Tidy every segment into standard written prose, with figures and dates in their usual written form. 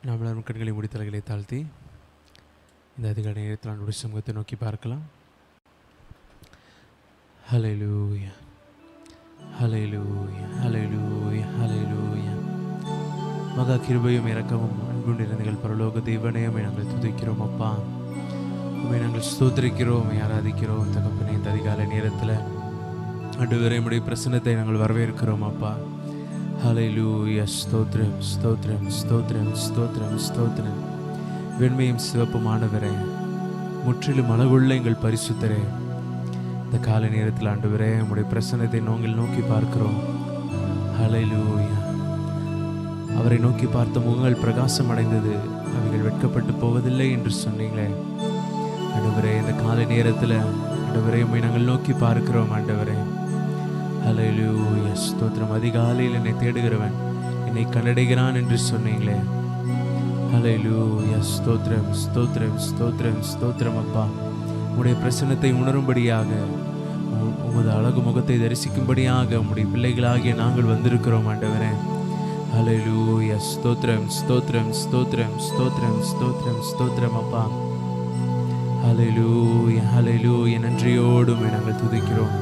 நாம் எல்லாரும் கண்களை மூடி தலைகளை தாழ்த்தி இந்த அதிகாலை நேரத்தில் நம்முடைய சமூகத்தை நோக்கி பார்க்கலாம். ஹல்லேலூயா, ஹல்லேலூயா, ஹல்லேலூயா, ஹல்லேலூயா. மகா கிருபையும் இரக்கமும் அன்பு நிறைந்தங்கள் பரலோக தெய்வனே, உம்மை நாங்கள் துதிக்கிறோம் அப்பா. உம்மை நாங்கள் ஸ்தோத்திரிக்கிறோம், உம்மை ஆராதிக்கிறோம் தகப்பனே. இந்த அதிகாலை நேரத்தில் ஆண்டவரே, உம்முடைய பிரசன்னத்தை நாங்கள் வரவேற்கிறோம் அப்பா. ஹல்லேலூயா, ஸ்தோத்திரம், ஸ்தோத்திரம், ஸ்தோத்திரம், ஸ்தோத்திரம், ஸ்தோத்திரம். வெண்மையும் சிவப்புமானவரே, முற்றிலும் அழகுள்ள எங்கள் பரிசுத்தரே, இந்த காலை நேரத்தில் ஆண்டவரே உம்முடைய பிரசன்னத்தை நாங்கள் நோக்கி பார்க்கிறோம். ஹல்லேலூயா. அவரை நோக்கி பார்த்த முகங்கள் பிரகாசம் அடைந்தது, அவைகள் வெட்கப்பட்டு போவதில்லை என்று சொன்னீங்களே ஆண்டவரே. இந்த காலை நேரத்தில் ஆண்டவரே உம்மை நாங்கள் நோக்கி பார்க்கிறோம் ஆண்டவரே. ஹல்லேலூயா, ஸ்தோத்திரம். அதிகாலையில் என்னை தேடுகிறவன் என்னை கண்டடைகிறான் என்று சொன்னீங்களே. ஹல்லேலூயா, ஸ்தோத்திரம், ஸ்தோத்திரம், ஸ்தோத்திரம், ஸ்தோத்திரம் அப்பா. உம்முடைய பிரசன்னத்தை உணரும்படியாக, உமது அழகு முகத்தை தரிசிக்கும்படியாக உம்முடைய பிள்ளைகளாகிய நாங்கள் வந்திருக்கிறோம் ஆண்டவரே. ஹல்லேலூயா, ஸ்தோத்திரம், ஸ்தோத்திரம், ஸ்தோத்திரம், ஸ்தோத்திரம், ஸ்தோத்திரம், ஸ்தோத்திரம் அப்பா. ஹல்லேலூயா, ஹல்லேலூயா. நன்றியோடு உம்மை நாங்கள் துதிக்கிறோம்,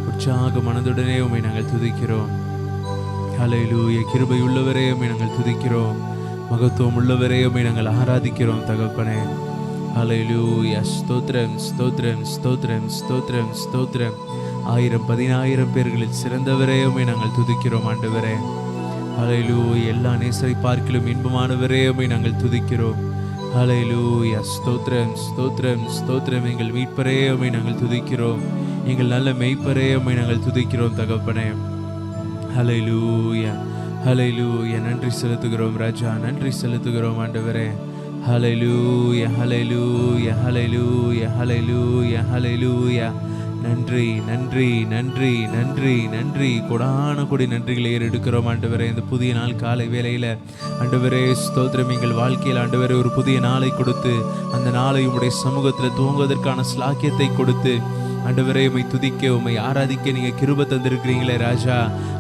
உற்சாக மனதுடனே உம்மை நாங்கள் துதிக்கிறோம். ஹல்லேலூயா. கிருபை உள்ளவரே உம்மை நாங்கள் துதிக்கிறோம், மகத்துவம் உள்ளவரே உம்மை நாங்கள் ஆராதிக்கிறோம் தகப்பனே. ஹல்லேலூயா, ஸ்தோத்திரம், ஸ்தோத்திரம், ஸ்தோத்திரம், ஸ்தோத்திரம், ஸ்தோத்திரம். 1000-10,000 பேர்களில் சிறந்தவரே உம்மை நாங்கள் துதிக்கிறோம் ஆண்டவரே. ஹல்லேலூயா. எல்லா நேசரை பார்க்கிலும் இன்பமானவரே உம்மை நாங்கள் துதிக்கிறோம். ஹல்லேலூயா, ஸ்தோத்திரம், ஸ்தோத்திரம், ஸ்தோத்திரம். எங்கள் மீட்பரே உம்மை நாங்கள் துதிக்கிறோம், எங்கள் நல்ல மெய்ப்பரே உம்மை நாங்கள் துதிக்கிறோம் தகப்பனே. ஹல்லேலூயா, ஹல்லேலூயா. நன்றி செலுத்துகிறோம் ராஜா, நன்றி செலுத்துகிறோம் ஆண்டவரே. ஹல்லேலூயா, ஹல்லேலூயா, ஹல்லேலூயா, ஹல்லேலூயா, ஹல்லேலூயா. நன்றி, நன்றி, நன்றி, நன்றி, நன்றி. கொடான கொடி நன்றிகளை ஏறெடுக்கிறோம் ஆண்டவரே. இந்த புதிய நாள் காலை வேளையில் ஆண்டவரே ஸ்தோத்திரம். எங்கள் வாழ்க்கையில் ஆண்டவரே ஒரு புதிய நாளை கொடுத்து, அந்த நாளை உம்முடைய சமூகத்தில் துவங்குவதற்கான ஸ்லாக்கியத்தை கொடுத்து ஆண்டவரே உம்மை துதிக்க, உம்மை ஆராதிக்க நீங்கள் கிருபை தந்திருக்கிறீங்களே ராஜா.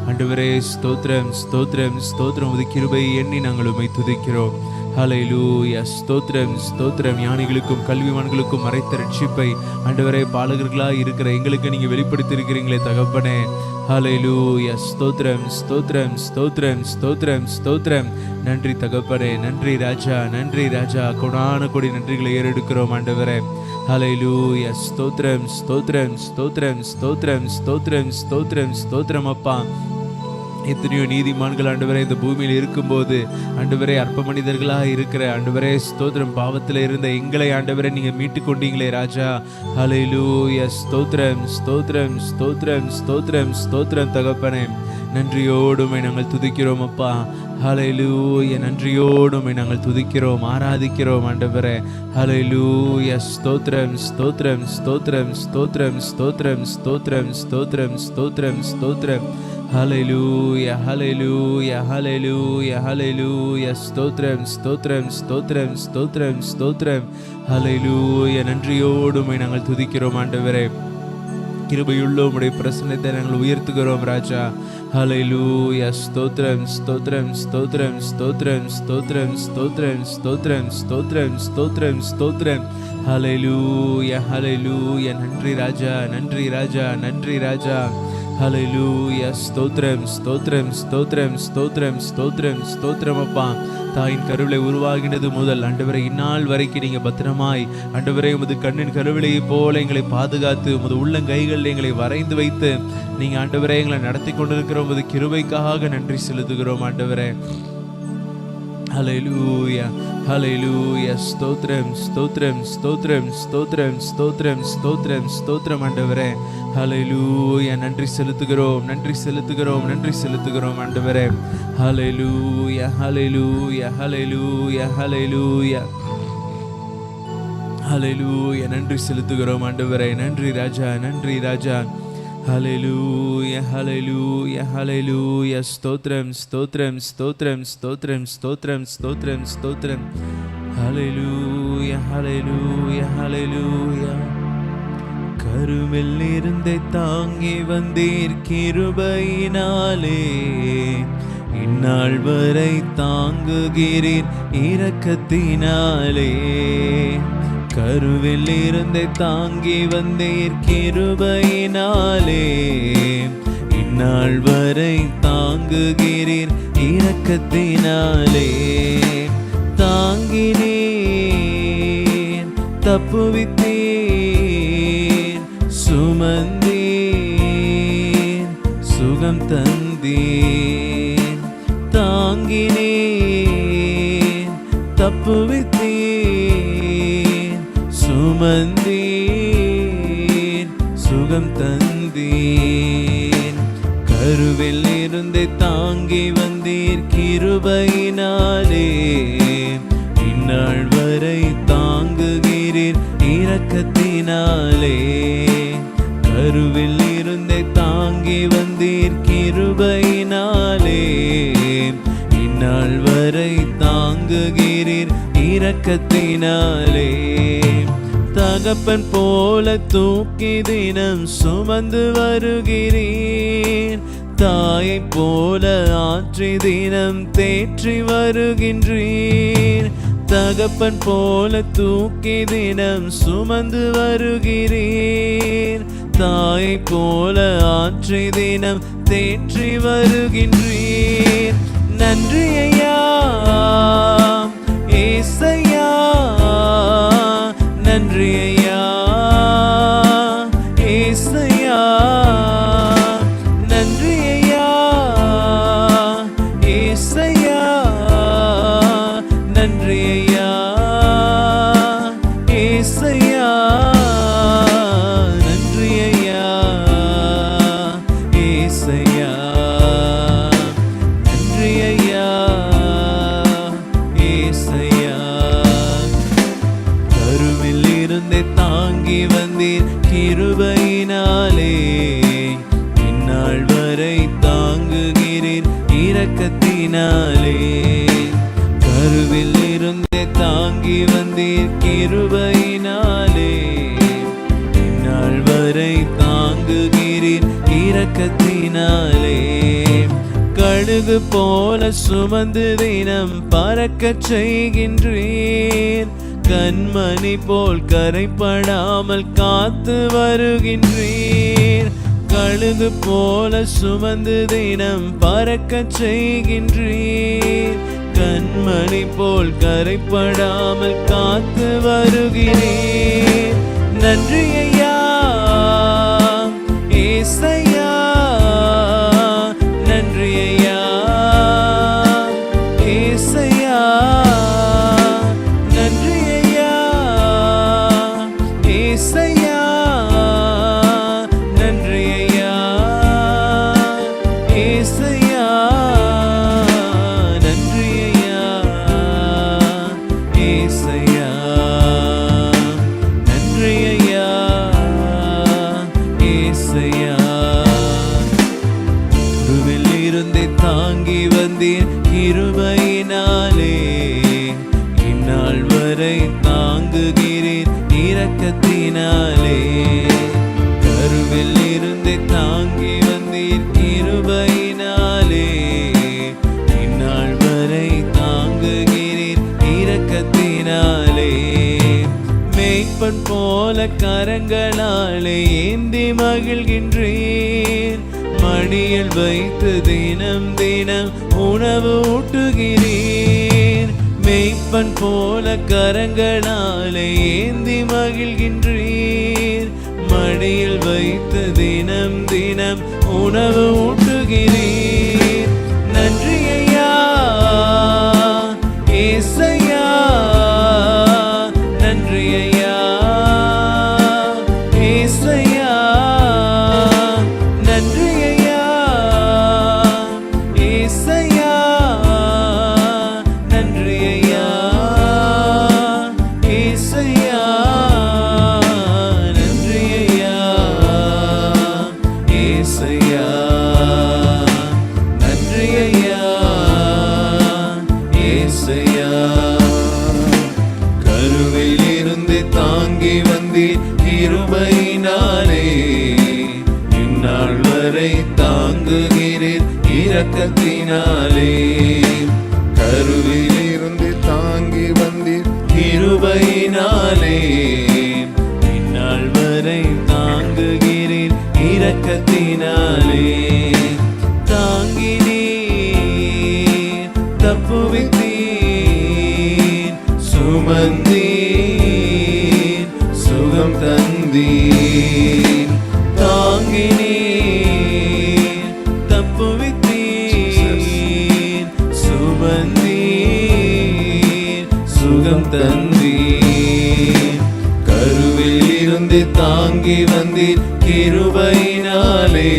ஆண்டவரே ஸ்தோத்திரம், ஸ்தோத்திரம், ஸ்தோத்திரம். உமது கிருபை எண்ணி நாங்கள் உம்மை துதிக்கிறோம். ஹல்லேலூயா, ஸ்தோத்திரம், ஸ்தோத்திரம். ஞானிகளுக்கும் கல்விமான்களுக்கும் மறைத்த ரட்சிப்பை ஆண்டவரே பாலகர்களாக இருக்கிற எங்களுக்கு நீங்கள் வெளிப்படுத்தியிருக்கிறீங்களே தகப்பனே. ஹல்லேலூயா, ஸ்தோத்திரம், ஸ்தோத்திரம், ஸ்தோத்திரம், ஸ்தோத்திரம், ஸ்தோத்திரம். நன்றி தகப்பனே, நன்றி ராஜா, நன்றி ராஜா. கொடான கொடி நன்றிகளை ஏறெடுக்கிறோம் ஆண்டவரே. ஹல்லேலூயா, ஸ்தோத்திரம், ஸ்தோத்திரம், ஸ்தோத்திரம், ஸ்தோத்திரம், ஸ்தோத்திரம், ஸ்தோத்திரம், ஸ்தோத்திரம் அப்பா. எத்தனையோ நீதிமான்கள் ஆண்டவரே இந்த பூமியில் இருக்கும்போது ஆண்டவரே அற்ப மனிதர்களாக இருக்கிற ஆண்டவரே ஸ்தோத்திரம், பாவத்தில் இருந்த எங்களை ஆண்டவரே நீங்கள் மீட்டு கொண்டீங்களே ராஜா. ஹல்லேலூயா, ஸ்தோத்திரம், ஸ்தோத்திரம், ஸ்தோத்திரம், ஸ்தோத்திரம், ஸ்தோத்திரம் தகப்பனே. நன்றியோடுமை நாங்கள் துதிக்கிறோம் அப்பா. ஹல்லேலூயா, நன்றியோடுமை நாங்கள் துதிக்கிறோம், ஆராதிக்கிறோம் ஆண்டவரே. ஹல்லேலூயா, ஸ்தோத்திரம், ஸ்தோத்திரம், ஸ்தோத்திரம், ஸ்தோத்திரம், ஸ்தோத்திரம், ஸ்தோத்திரம், ஸ்தோத்திரம், ஸ்தோத்திரம், ஸ்தோத்திரம். ஹல்லேலூயா, ஹல்லேலூயா, ஹல்லேலூயா, ஹல்லேலூயா. ஸ்தோத்திரம், ஸ்தோத்திரம், ஸ்தோத்திரம், ஸ்தோத்திரம், ஸ்தோத்திரம். ஹல்லேலூயா. நன்றியோடுமை நாங்கள் துதிக்கிறோம் ஆண்டவரே. கிருபையுள்ள உம்முடைய பிரசன்னத்தை நாங்கள் உயர்த்துகிறோம் ராஜா. ஹல்லேலூயா, ஸ்தோத்திரம், ஸ்தோத்திரம், ஸ்தோத்திரம், ஸ்தோத்திரம், ஸ்தோத்திரம், ஸ்தோத்திரம், ஸ்தோத்திரம், ஸ்தோத்திரம், ஸ்தோத்திரம், ஸ்தோத்திரம். ஹல்லேலூயா, ஹல்லேலூயா. நன்றி ராஜா, நன்றி ராஜா, நன்றி ராஜா. ஹல்லேலூயா, ஸ்தோத்திரம், ஸ்தோத்திரம், ஸ்தோத்திரம், ஸ்தோத்திரம், ஸ்தோத்திரம், ஸ்தோத்திரம் அப்பா. தாயின் கருவிலை உருவாகினது முதல் ஆண்டவரை இந்நாள் வரைக்கும் நீங்கள் பத்திரமாய் ஆண்டவரே உமது கண்ணின் கருவிலையை போல எங்களை பாதுகாத்து உமது உள்ளங்கைகளில் எங்களை வரைந்து வைத்து நீங்கள் ஆண்டவரே எங்களை நடத்தி கொண்டிருக்கிற உமது கிருபைக்காக நன்றி செலுத்துகிறோம் ஆண்டவரே. ஹல்லேலூயா, ஹல்லேலூயா. ஸ்தோத்திரம், ஸ்தோத்திரம், ஸ்தோத்திரம், ஸ்தோத்திரம், ஸ்தோத்திரம், ஸ்தோத்திரம், ஸ்தோத்திரம் ஆண்டவரே. ஹல்லேலூயா. நன்றி செலுத்துகிறோம், நன்றி செலுத்துகிறோம், நன்றி செலுத்துகிறோம் ஆண்டவரே. ஹல்லேலூயா, ஹல்லேலூயா, ஹல்லேலூயா, ஹல்லேலூயா, ஹல்லேலூயா. நன்றி செலுத்துகிறோம் ஆண்டவரே. நன்றி ராஜா, நன்றி ராஜா. ஹல்லேலூயா, ஹல்லேலூயா, ஹல்லேலூயா. ஸ்தோத்திரம், ஸ்தோத்திரம், ஸ்தோத்திரம், ஸ்தோத்திரம், ஸ்தோத்திரம், ஸ்தோத்திரம், ஸ்தோத்திரம். ஹல்லேலூயா, ஹல்லேலூயா, ஹல்லேலூயா. கருவில் இருந்தே தாங்கி வந்தீர் கிருபையினாலே, இந்நாள் வரை தாங்குகிறீர் இரக்கத்தினாலே. கருவில் இருந்தே தாங்கி வந்தீர் கிருபையினாலே. இந்நாள் வரை தாங்குகிறீர் இரக்கத்தினாலே. தாங்கினீர், தப்புவித்தீர், சுமந்தீர், சுகம் தந்தீர். தாங்கினீர், தப்புவித்தீர், சுமந்தீர், சுகம் தந்தீர். கருவில் இருந்தே தாங்கி வந்தீர் கிருபையினாலே. இந்நாள் வரை தாங்குகிறீர் இரக்கத்தினாலே. கருவில் இருந்தே தாங்கி வந்தீர் கிருபையினாலே. இந்நாள் வரை தாங்குகிறீர் இரக்கத்தினாலே. தகப்பன் போல தூக்கி தினம் சுமந்து வருகிறீர். தாயை போல ஆற்றி தினம் தேற்றி வருகின்றீர். தகப்பன் போல தூக்கி தினம் சுமந்து வருகிறீர். தாயை போல ஆற்றி தினம் தேற்றி வருகின்றீர். நன்றி ஐயா ஏசையா, நன்றி ஐயா ஏசையா, நன்றி ஐயா ஏசையா, நன்றி ஐயா ஏசையா, நன்றி ஐயா ஏசையா, நன்றி ஐயா ஏசையா. கருவில் இருந்தே தாங்கி வந்தீர் கிருபையினாலே. இந்நாள் வரை தாங்குகிறீர் இரக்கத்தினாலே. கருவில் இருந்தே தாங்கி வந்தீர் கிருபையினாலே. இந்நாள் வரை தாங்குகிறீர் இரக்கத்தினாலே. கழுகு போல சுமந்து தினம் பறக்கச் செய்கின்றீர். கண்மணி போல் கரைப்படாமல் காத்து வருகின்றீர். கழுகு போல சுமந்து தினம் பறக்கச் செய்கின்றீர். கண்மணி போல் கரைப்படாமல் காத்து வருகிறீர். நன்றி ஐயா ஏசையா, நன்றி ஐயா ஏசையா, நன்றி ஐயா ஏசையா, நன்றி ஐயா ஏசையா, நன்றி ஐயா ஏசையா, நன்றி ஐயா ஏசையா. கருவில் இருந்தே தாங்கி வந்தீர் கிருபையினாலே. இந்நாள் வரை தாங்குகிறீர் இரக்கத்தினாலே. கருவில் இருந்தே தாங்கி வந்தீர் கிருபையினாலே. இந்நாள் வரை தாங்குகிறீர் இரக்கத்தினாலே. மேய்ப்பன் போல கரங்களாலே ஏந்தி மகிழ்கின்றீர். மடியில் வைத்து தினம் தினம் உணவு ஊட்டுகிறீர். மேய்ப்பன் போல கரங்களாலே ஏந்தி மகிழ்கின்றீர். மடியில் வைத்து தினம் தினம் உணவு ஊட்டுகிறீர். நன்றி ஐயா ஏசையா, நன்றி ஐயா ஏசையா, நன்றி ஐயா ஏசையா, நன்றி ஐயா ஏசையா, நன்றி ஐயா ஏசையா, நன்றி ஐயா ஏசையா. கருவில் இருந்து தாங்கி வந்தீர் கிருபையினாலே. இந்நாள் வரை தாங்குகிறீர் இரக்கத்தினாலே. கருவிலிருந்து தாங்கி வந்தீர் கிருபையினாலே. இந்நாள் வரை தாங்குகிறீர் இரக்கத்தினாலே. தாங்கினீர், தப்புவித்தீர், சுமந்தீர், சுகம் தந்தீர். தாங்கினீர், தப்புவித்தீர், சுமந்தீர், சுகம் தந்தீர். கருவில் இருந்து தாங்கி வந்தீர் கிருபையினாலே.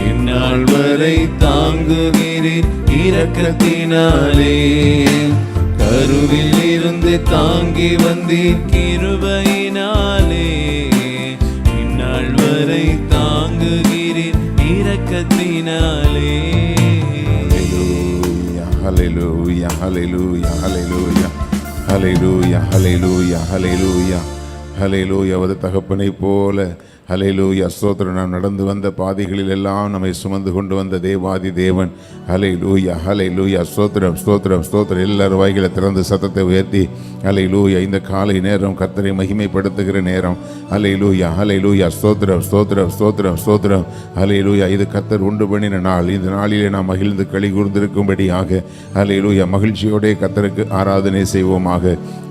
இந்நாள் வரை தாங்குகிறீர் இரக்கத்தினாலே. கருவில் இருந்து தாங்கி வந்தீர் கிருபையினாலே. இந்நாள் வரை தாங்குகிறீர் இரக்கத்தினாலே. ஹல்லேலூயா, ஹல்லேலூயா, ஹல்லேலூயா, ஹல்லேலூயா, ஹல்லேலூயா, ஹல்லேலூயா, ஹல்லேலூயா. ஒரு தகப்பனை போல ஹல்லேலூயா ஸ்தோத்திரம். நாம் நடந்து வந்த பாதைகளில் எல்லாம் நம்மை சுமந்து கொண்டு வந்த தேவாதி தேவன். ஹல்லேலூயா, ஹல்லேலூயா, ஸ்தோத்திரம், ஸ்தோத்திரம், ஸ்தோத்திரம். எல்லாரும் வாய்களை திறந்து சத்தத்தை உயர்த்தி ஹல்லேலூயா. இந்த காலை நேரம் கர்த்தரை மகிமைப்படுத்துகிற நேரம். ஹல்லேலூயா, ஹல்லேலூயா, ஸ்தோத்திரம், ஸ்தோத்திரம், ஸ்தோத்திரம், ஸ்தோத்திரம். ஹல்லேலூயா. இது கர்த்தர் உண்டு பண்ணின நாள். இந்த நாளிலே நாம் மகிழ்ந்து களி கூர்ந்திருக்கும்படியாக ஹல்லேலூயா மகிழ்ச்சியோடே கர்த்தருக்கு ஆராதனை செய்வோமாக.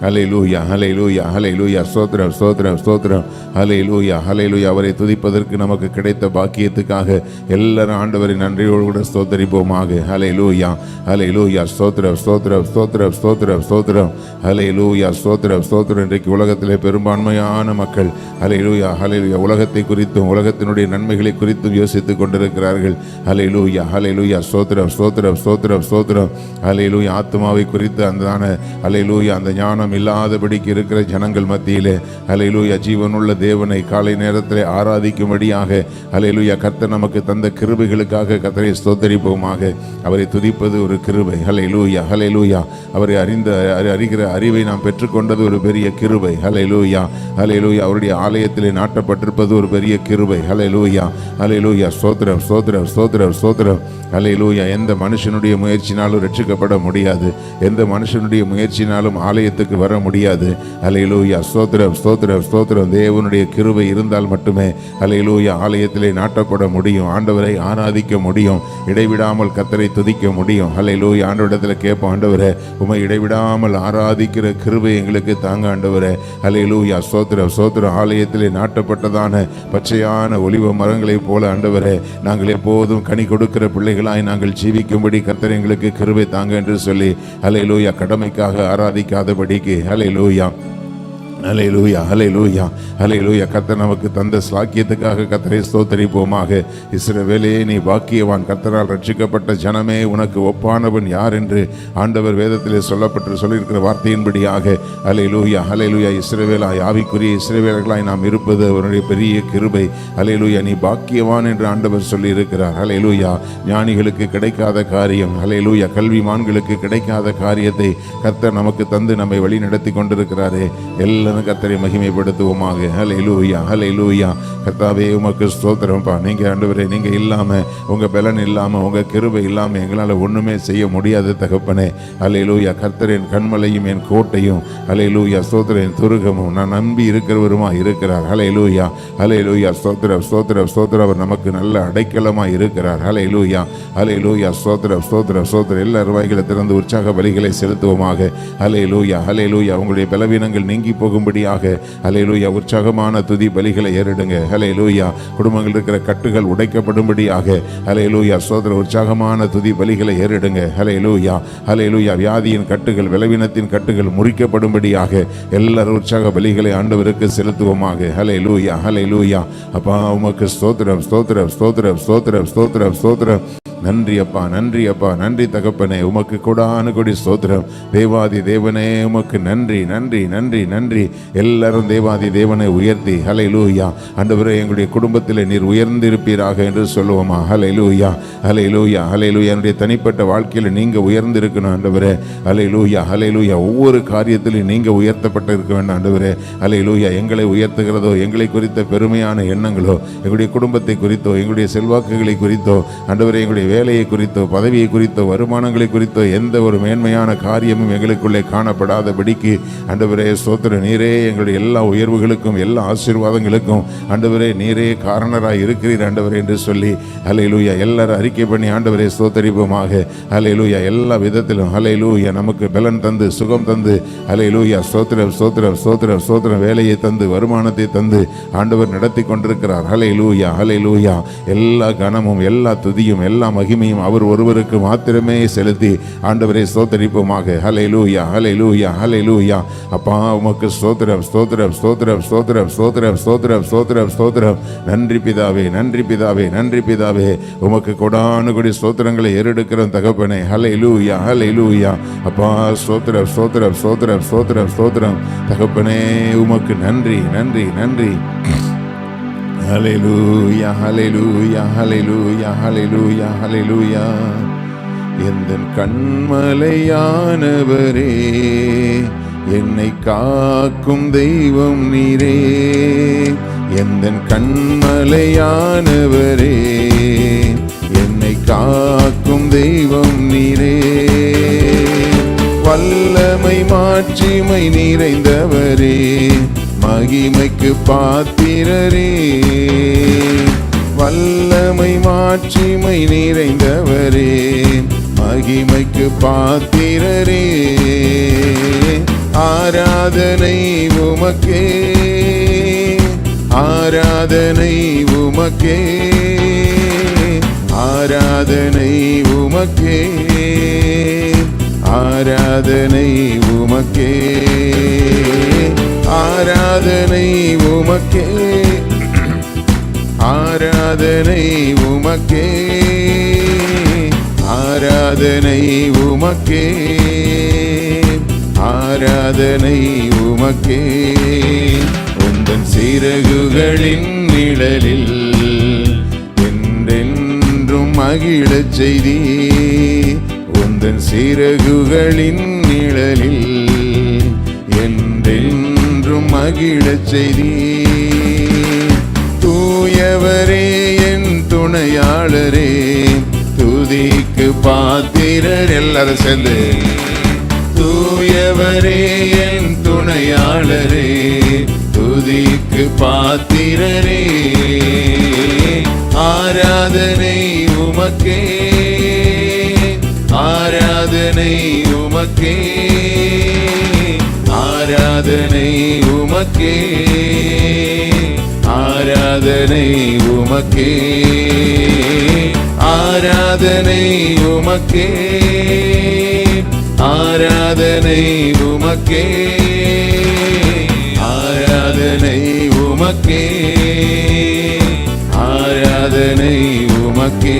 ஹல்லேலூயா, ஹல்லேலூயா, ஹல்லேலூயா, ஸ்தோத்திரம், ஸ்தோத்திரம், ஸ்தோத்திரம். ஹல்லேலூயா, ஹல்லேலூயா. அவரை துதிப்பதற்கு நமக்கு கிடைத்த பாக்கியத்துக்காக எல்லாரும் ஆண்டவரை நன்றியோடு கூட ஸ்தோத்தரிப்போமாக. ஹல்லேலூயா, ஹல்லேலூயா, ஸ்தோத்திரம், ஸ்தோத்திரம், ஸ்தோத்திரம், ஸ்தோத்திரம், ஸ்தோத்திரம். ஹல்லேலூயா, ஸ்தோத்திரம், ஸ்தோத்திரம். இன்றைக்கு உலகத்திலே பெரும்பான்மையான மக்கள் ஹல்லேலூயா, ஹல்லேலூயா உலகத்தை குறித்தும் உலகத்தினுடைய நன்மைகளை குறித்தும் யோசித்துக் கொண்டிருக்கிறார்கள். ஹல்லேலூயா, ஹல்லேலூயா, ஸ்தோத்திரம், ஸ்தோத்திரம், ஸ்தோத்திரம், ஸ்தோத்திரம். ஹல்லேலூயா. ஆத்மாவை குறித்து அந்த ஹல்லேலூயா அந்த ஞானம் இல்லாதபடிக்கு இருக்கிற ஜனங்கள் மத்தியிலே ஹல்லேலூயா ஜீவனுள்ள தேவனை காலை நேரத்தில் ஆராதிக்கும்படியாக ஹல்லேலூயா கர்த்தர் நமக்கு தந்த கிருபைகளுக்காக கர்த்தரை ஸ்தோத்தரிப்போமாக. அவரை துதிப்பது ஒரு கிருபை. ஹல்லேலூயா, ஹல்லேலூயா. அவரை அறிகிற அறிவை நாம் பெற்றுக்கொண்டது ஒரு பெரிய கிருபை. ஹல்லேலூயா, ஹல்லேலூயா. அவருடைய ஆலயத்திலே நாட்டப்பட்டிருப்பது ஒரு பெரிய கிருபை. ஹல்லேலூயா, ஹல்லேலூயா, ஸ்தோத்திரம், ஸ்தோத்திரம், ஸ்தோத்திரம், ஸ்தோத்திரம். ஹல்லேலூயா. எந்த மனுஷனுடைய முயற்சினாலும் ரட்சிக்கப்பட முடியாது. எந்த மனுஷனுடைய முயற்சினாலும் ஆலயத்துக்கு வர முடியாது. ஹல்லேலூயா, ஸ்தோத்திரம், ஸ்தோத்திரம், ஸ்தோத்திரம். தேவனுடைய கிருபை இருந்தால் மட்டுமே ஹல்லேலூயா ஆலயத்திலே நாட்டப்பட முடியும். ஆண்டவரை ஆராதிக்க முடியும். இடைவிடாமல் கர்த்தரை துதிக்க முடியும். ஹல்லேலூயா. ஆண்டவரிடத்தில் கேட்போம், ஆண்டவரே உம்மை இடைவிடாமல் ஆராதிக்கிற கிருபை எங்களுக்கு தாங்க ஆண்டவரே. ஹல்லேலூயா, ஸ்தோத்திரம், ஸ்தோத்திரம். ஆலயத்திலே நாட்டப்பட்டதான பச்சையான ஒலிவ மரங்களைப் போல ஆண்டவரே நாங்கள் எப்போதும் கனி கொடுக்கிற பிள்ளைகளாய் நாங்கள் ஜீவிக்கும்படி கர்த்தர் எங்களுக்கு கிருபை தாங்க என்று சொல்லி ஹல்லேலூயா கடமைக்காக ஆராதிக்காதபடிக்கு ஹல்லேலூயா, ஹல்லேலூயா, ஹல்லேலூயா, ஹல்லேலூயா. கர்த்தர் நமக்கு தந்த ஸ்லாக்கியத்துக்காக கர்த்தரை ஸ்தோத்தரிப்போமாக. இஸ்ரவேலே நீ பாக்கியவான், கர்த்தரால் ரட்சிக்கப்பட்ட ஜனமே உனக்கு ஒப்பானவன் யார் என்று ஆண்டவர் வேதத்திலே சொல்லியிருக்கிற வார்த்தையின்படியாக ஹல்லேலூயா, ஹல்லேலூயா. இஸ்ரவேலாய் ஆவிக்குரிய இஸ்ரவேலர்களாய் நாம் இருப்பது அவருடைய பெரிய கிருபை. ஹல்லேலூயா. நீ பாக்கியவான் என்று ஆண்டவர் சொல்லியிருக்கிறார். ஹல்லேலூயா. ஞானிகளுக்கு கிடைக்காத காரியம், ஹல்லேலூயா கல்விமான்களுக்கு கிடைக்காத காரியத்தை கர்த்தர் நமக்கு தந்து நம்மை வழி நடத்தி கொண்டிருக்கிறாரே. கர்த்தரை மகிமைப்படுத்துவோமாக. ஹல்லேலூயா, ஹல்லேலூயா. கர்த்தாவே உமக்கு ஸ்தோத்திரம்ப்பா. நீங்க ஆண்டவரே நீங்க இல்லாம உங்க பலன் இல்லாம உங்க கிருபை இல்லாம எங்களால் ஒண்ணுமே செய்ய முடியாது தகப்பனே. ஹல்லேலூயா. கர்த்தர் என் கண்மலையும் என் கோட்டையும் ஹல்லேலூயா ஸ்தோத்திரம் என் துருகமும் நான் நம்பி இருக்கிறவருமா இருக்கிறார். ஹல்லேலூயா, ஹல்லேலூயா. ஸ்தோத்திரம், ஸ்தோத்திரம், ஸ்தோத்திரம். அவர் நமக்கு நல்ல அடைக்கலமா இருக்கிறார். ஹல்லேலூயா, ஹல்லேலூயா. ஸ்தோத்திரம், ஸ்தோத்திரம், ஸ்தோத்திரம். எல்லா வாய்களை திறந்து உற்சாக பலிகளை செலுத்துவோமாக. ஹல்லேலூயா, ஹல்லேலூயா. உங்களுடைய பலவீனங்கள் நீங்கி போகும்படியாக ஹல்லேலூயா உற்சாகமான துதி பலிகளை ஏறிடுங்க. ஹல்லேலூயா. குடும்பங்கள் இருக்கிற கட்டுகள் உடைக்கப்படும்படியாக ஹல்லேலூயா ஸ்தோத்திரம் உற்சாகமான துதி பலிகளை ஏறிடுங்க. ஹல்லேலூயா, ஹல்லேலூயா. வியாதியின் கட்டுகள் பலவீனத்தின் கட்டுகள் முறிக்கப்படும்படியாக எல்லாரும் உற்சாக பலிகளை ஆண்டவருக்கு செலுத்துவோமாக. ஹல்லேலூயா, ஹல்லேலூயா. அப்பா உமக்கு ஸ்தோத்திரம், ஸ்தோத்திரம், ஸ்தோத்திரம், ஸ்தோத்திரம், ஸ்தோத்திரம், ஸ்தோத்திரம். நன்றி அப்பா, நன்றி அப்பா, நன்றி தகப்பனே. உமக்கு கொடானு கொடி ஸ்தோத்திரம். தேவாதி தேவனே உமக்கு நன்றி, நன்றி, நன்றி, நன்றி. எல்லாரும் தேவாதி தேவனை உயர்த்தி ஹல்லேலூயா. ஆண்டவரே எங்களுடைய குடும்பத்தில் நீர் உயர்ந்திருப்பீராக என்று சொல்லுவோமா. ஹல்லேலூயா, ஹல்லேலூயா, ஹல்லேலூயா. என்னுடைய தனிப்பட்ட வாழ்க்கையில் நீங்க உயர்ந்திருக்கணும் ஆண்டவரே. ஹல்லேலூயா, ஹல்லேலூயா. ஒவ்வொரு காரியத்திலும் நீங்க உயர்த்தப்பட்டு இருக்க வேண்டும் ஆண்டவரே. ஹல்லேலூயா. எங்களை உயர்த்துகிறதோ எங்களை குறித்த பெருமையான எண்ணங்களோ எங்களுடைய குடும்பத்தை குறித்தோ எங்களுடைய செல்வாக்குகளை குறித்தோ ஆண்டவரே எங்களுடைய வேலையை குறித்தோ பதவியை குறித்தோ வருமானங்களை குறித்தோ எந்த ஒரு மேன்மையான காரியமும் எங்களுக்குள்ளே காணப்படாதபடிக்கு ஆண்டவரே ஸ்தோத்திரம், நீரே எங்களுடைய எல்லா உயர்வுகளுக்கும் எல்லா ஆசீர்வாதங்களுக்கும் ஆண்டவரே நீரே காரணராய் இருக்கிறீர் ஆண்டவரே என்று சொல்லி ஹல்லேலூயா எல்லாரும் அறிக்கை பண்ணி ஆண்டவரே ஸ்தோத்தரிப்போமாக. ஹல்லேலூயா எல்லா விதத்திலும் ஹல்லேலூயா நமக்கு பலன் தந்து சுகம் தந்து ஹல்லேலூயா ஸ்தோத்திரம் ஸ்தோத்திரம் ஸ்தோத்திரம் ஸ்தோத்திரம் வேலையை தந்து வருமானத்தை தந்து ஆண்டவர் நடத்தி கொண்டிருக்கிறார். ஹல்லேலூயா ஹல்லேலூயா எல்லா கனமும் எல்லா துதியும் எல்லா மகிமையும் அவர் ஒருவருக்கு மாத்திரமே செலுத்தி ஆண்டவரை ஸ்தோத்தரிப்போமாக. ஹல்லேலூயா ஹல்லேலூயா ஹல்லேலூயா. அப்பா உமக்கு ஸ்தோத்திரம் ஸ்தோத்திரம் ஸ்தோத்திரம் ஸ்தோத்திரம் ஸ்தோத்திரம் ஸ்தோத்திரம் ஸ்தோத்திரம் ஸ்தோத்திரம். நன்றி பிதாவே நன்றி பிதாவே நன்றி பிதாவே. உமக்கு கொடானு கொடி ஸ்தோத்திரங்களை ஏறெடுக்கிற தகப்பனே. ஹல்லேலூயா ஹல்லேலூயா. அப்பா ஸ்தோத்திரம் ஸ்தோத்திரம் ஸ்தோத்திரம் ஸ்தோத்திரம் ஸ்தோத்திரம் தகப்பனே உமக்கு நன்றி நன்றி நன்றி. ஹல்லேலூயா ஹல்லேலூயா ஹல்லேலூயா ஹல்லேலூயா ஹல்லேலூயா. எந்தன் கண்மலையானவரே, என்னை காக்கும் தெய்வம் நீரே. எந்தன் கண்மலையானவரே, என்னை காக்கும் தெய்வம் நீரே. வல்லமை மாட்சிமை நிறைந்தவரே, மகிமைக்கு பாத்திரரே. வல்லமை மாட்சிமை நிறைந்தவரே, மகிமைக்கு பாத்திரரே. ஆராதனை உமக்கே, ஆராதனை உமக்கே, ஆராதனை உமக்கே, ஆராதனை உமக்கே, ஆராதனை உமக்கே, ஆராதனை உமக்கே, ஆராதனை உமக்கே, ஆராதனை உமக்கே. உந்தன் சிறகுகளின் நிழலில் என்றென்றும் மகிழச் செய்தி. உந்தன் சிறகுகளின் நிழலில் என்றென்றும் மகிழச் செய்தி. தூயவரே என் துணையாளரே, துதிக்கு பாத்திரர். எல்லாரும் சேர்ந்து தூயவரே என் துணையாளரே, துதிக்கு பாத்திரரே. ஆராதனை உமக்கே, ஆராதனை உமக்கே, ஆராதனை உமக்கே, ஆராதனை உமக்கே, ஆராதனை உமக்கே, ஆராதனை உமக்கே, ஆராதனை உமக்கே, ஆராதனை உமக்கே.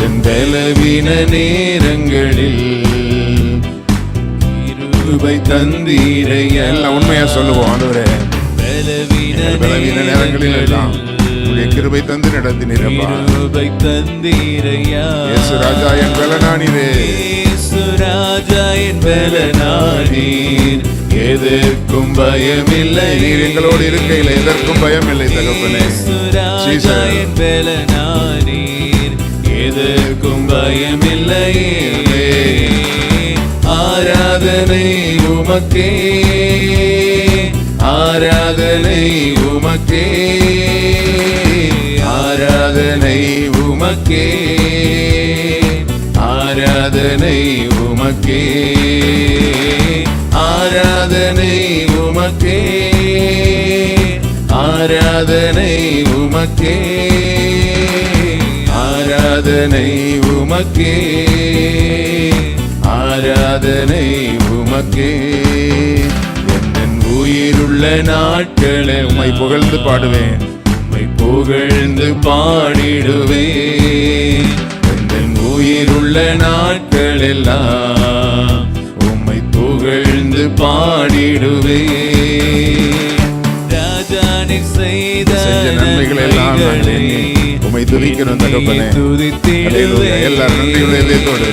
என் பலவீன நேரங்களில் கிருபை தந்தீரையா. எல்லாம் உண்மையா சொல்லுவோம் ஆண்டவரே. பலவீன நேரங்களில் எல்லாம் உம்முடைய கிருபை தந்து நடத்தினீரப்பா. கிருபை தந்தீரையா. இயேசு ராஜா என் பலனானீரே, இயேசு ராஜா என் பலனானீர். எதற்கும் பயமில்லை, நீர் எங்களோடு இருக்கையில் எதற்கும் பயமில்லை தகப்பனே. இயேசு ராஜா என் பலனானீர், எதற்கும் பயமில்லை. ஆராதனை உமக்கே, ஆராதனை உமக்கே, ஆராதனை உமக்கே, ஆராதனை உமக்கே, ஆராதனை உமக்கே, ஆராதனை உமக்கே, ஆராதனை உமக்கே, ஆராதனை உமக்கே. என் உயிருள்ள நாட்களை உம்மை புகழ்ந்து பாடுவேன், உம்மை புகழ்ந்து பாடிடுவேன். என் உயிருள்ள நாட்கள் எல்லாம் உம்மை புகழ்ந்து பாடிடுவேன். ராஜானி செய்த நன்மைகள் எல்லாம் உம்மை துதிக்கிறோம் தகப்பனே. எல்லாரும் நன்றியுடைய இதயத்தோடு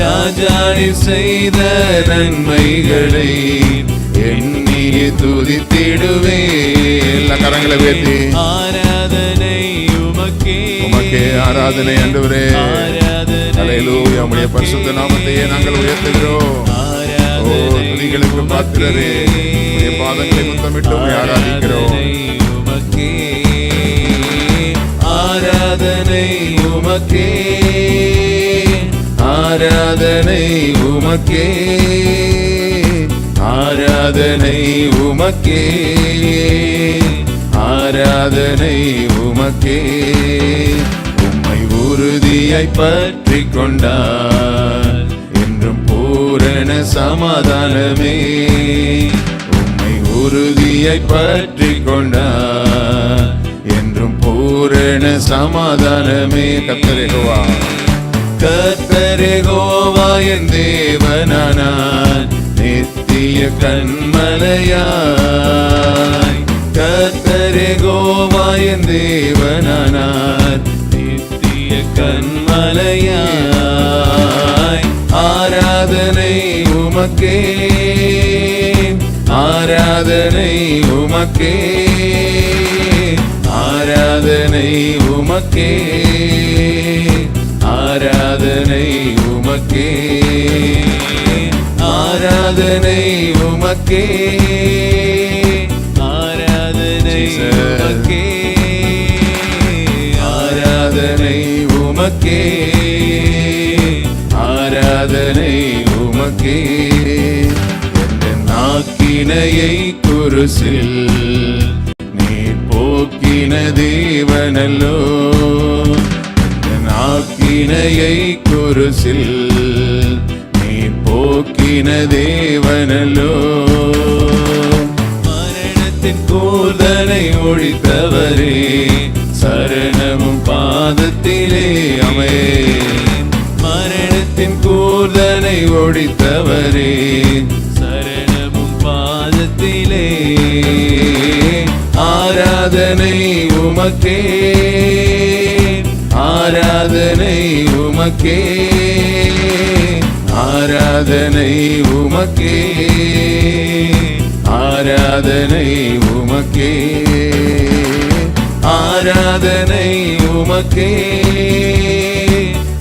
ராஜானி செய்த நன்மைகளை எண்ணி துதித்திடுவேன். எல்லா கரங்களை உயர்த்தி ஆராதனை உமக்கே, உமக்கே ஆராதனை. ஆராதனை ஆண்டவரே. ஹல்லேலூயா. உம்முடைய பரிசுத்த நாமத்தையே நாங்கள் உயர்த்துகிறோம். ஓ துதிகளுக்கு பாத்திரரே, உம்முடைய பாதங்களை முத்தமிட்டு உம்மை ஆராதிக்கிறோம். ஆராதனை உமக்கே, ஆராதனை உமக்கே, ஆராதனை உமக்கே, ஆராதனை உமக்கே. உம்மை உறுதியாய் பற்றி கொண்டார் என்றும் பூரண சமாதானமே. உம்மை உறுதியாய் பற்றி கொண்டார் என்றும் பூரண சமாதானமே. கர்த்தர் யெகோவா, கர்த்தர் யெகோவா என் தேவனானார், நித்திய கன்மலையாய். கர்த்தர் யெகோவா என் தேவனானார், நித்திய கன்மலையாய். ஆராதனை உமக்கே, ஆராதனை உமக்கே, ஆராதனை உமக்கே, ஆராதனை உமக்கே, ஆராதனை உமக்கே, ஆராதனை உமக்கே, ஆராதனை உமக்கே, ஆராதனை உமக்கே. என்ற நாக்கினையை குருசில் நீர் போக்கின தேவனல்லோ. ஆக்கினையை குருசில் நீர் போக்கின தேவனல்லோ. மரணத்தின் கூர்தனை ஒழித்தவரே, சரணமும் பாதத்திலே அமே. மரணத்தின் கூர்தனை ஒழித்தவரே, சரணமும் பாதத்திலே. ஆராதனை உமக்கே, ஆராதனை உமக்கே, ஆராதனை உமக்கே, ஆராதனை உமக்கே, ஆராதனை உமக்கே,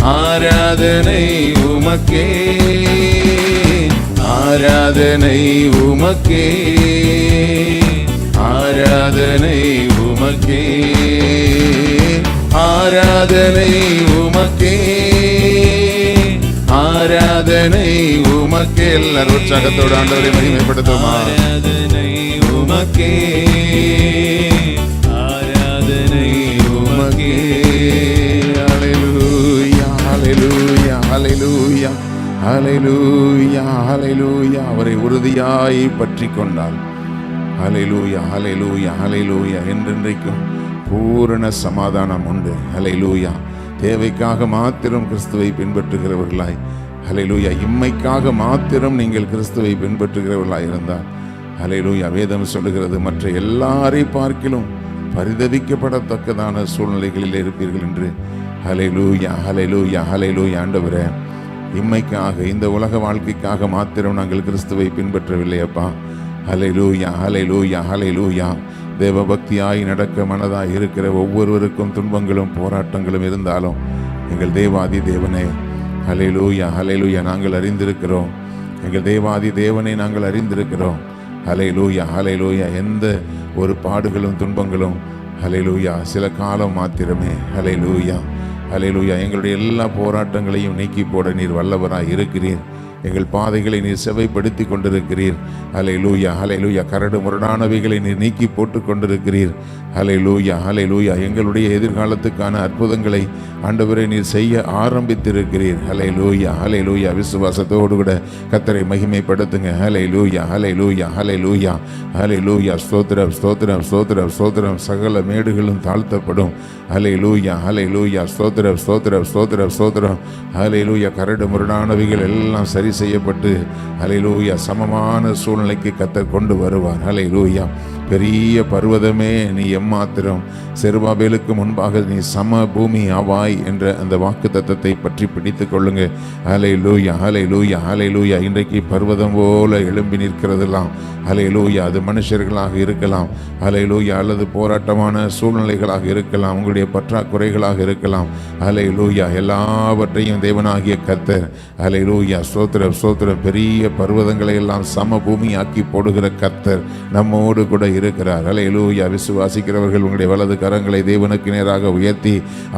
ஆராதனை உமக்கே, ஆராதனை உமக்கே, ஆராதனை உமக்கே, ஆராதனை உமக்கே, ஆராதனை உமக்கே. எல்லாரும் உற்சாகத்தோடு ஆண்டவரை மகிமைப்படுத்துமா. ஆராதனை உமக்கே, ஆராதனை உமக்கே. ஹல்லேலூயா, ஹல்லேலூயா, ஹல்லேலூயா, ஹல்லேலூயா, ஹல்லேலூயா. அவரை உறுதியாய் பற்றி கொண்டால் ஹல்லேலூயா, ஹல்லேலூயா, ஹல்லேலூயா. என்றென்றைக்கும் பூரண சமாதானம் உண்டு. ஹல்லேலூயா. தேவைக்காக மாத்திரம் கிறிஸ்துவை பின்பற்றுகிறவர்களாய், ஹல்லேலூயா, இம்மைக்காக மாத்திரம் நீங்கள் கிறிஸ்துவை பின்பற்றுகிறவர்களாய் இருந்தால், ஹல்லேலூயா, வேதம் சொல்லுகிறது மற்ற எல்லாரை பார்க்கிலும் பரிதவிக்கப்படத்தக்கதான சூழ்நிலைகளில் இருப்பீர்கள் என்று. ஹல்லேலூயா, ஹல்லேலூயா, ஹல்லேலூயா. ஆண்டவரே, இம்மைக்காக இந்த உலக வாழ்க்கைக்காக மாத்திரம் நாங்கள் கிறிஸ்துவை பின்பற்றவில்லை அப்பா. ஹல்லேலூயா, ஹல்லேலூயா, ஹல்லேலூயா. தேவபக்தியாய் நடக்க மனதாய் இருக்கிற ஒவ்வொருவருக்கும் துன்பங்களும் போராட்டங்களும் இருந்தாலும் எங்கள் தேவாதி தேவனே, ஹல்லேலூயா, ஹல்லேலூயா, நாங்கள் அறிந்திருக்கிறோம். எங்கள் தேவாதி தேவனை நாங்கள் அறிந்திருக்கிறோம். ஹல்லேலூயா, ஹல்லேலூயா. எந்த ஒரு பாடுகளும் துன்பங்களும் ஹல்லேலூயா சில காலம் மாத்திரமே. ஹல்லேலூயா, ஹல்லேலூயா. எங்களுடைய எல்லா போராட்டங்களையும் நீக்கி போட நீர் வல்லவராய் இருக்கிறீர். எங்கள் பாதைகளை நீர் செவைப்படுத்தி கொண்டிருக்கிறீர். ஹல்லேலூயா, ஹல்லேலூயா. கரடு முரடானவைகளை நீர் நீக்கி போட்டு கொண்டிருக்கிறீர். ஹல்லேலூயா, ஹல்லேலூயா. எங்களுடைய எதிர்காலத்துக்கான அற்புதங்களை ஆண்டவரை நீர் செய்ய ஆரம்பித்திருக்கிறீர். ஹல்லேலூயா, ஹல்லேலூயா. விசுவாசத்தோடு கூட கர்த்தரை மகிமைப்படுத்துங்க. ஹல்லேலூயா, ஹல்லேலூயா, ஹல்லேலூயா, ஹல்லேலூயா. ஸ்தோத்திரம், ஸ்தோத்திரம், ஸ்தோத்திரம், ஸ்தோத்திரம். சகல மேடுகளும் தாழ்த்தப்படும். ஹல்லேலூயா, ஹல்லேலூயா. ஸ்தோத்திரம், ஸ்தோத்திரம், ஸ்தோத்திரம், ஸ்தோத்திரம். ஹல்லேலூயா. கரடு முரடானவைகள் எல்லாம் சரி செய்யப்பட்டு ஹல்லேலூயா சமமான சூழ்நிலைக்கு கர்த்தர் கொண்டு வருவார். ஹல்லேலூயா. பெரிய பர்வதமே நீ எம்மாத்திரம், செருபாபேலுக்கு முன்பாக நீ சம பூமி ஆவாய் என்ற அந்த வாக்கு தத்தத்தை பற்றி பிடித்து கொள்ளுங்க. ஹல்லேலூயா, ஹல்லேலூயா, ஹல்லேலூயா. இன்றைக்கு பர்வதம் போல எழும்பி நிற்கிறதெல்லாம் ஹல்லேலூயா. அது மனுஷர்களாக இருக்கலாம், ஹல்லேலூயா, அல்லது போராட்டமான சூழ்நிலைகளாக இருக்கலாம், உங்களுடைய பற்றாக்குறைகளாக இருக்கலாம், ஹல்லேலூயா. எல்லாவற்றையும் தேவனாகிய கர்த்தர் ஹல்லேலூயா, ஸ்தோத்திரம், ஸ்தோத்திரம், பெரிய பர்வதங்களை எல்லாம் சம பூமியாக்கி போடுகிற கர்த்தர் நம்மோடு கூட இருக்கிறார். ஹல்லேலூயா. விசுவாசிக்கிறவர்கள் உங்களுடைய வலது கரங்களை தேவனுக்கு நேராக உயர்த்தி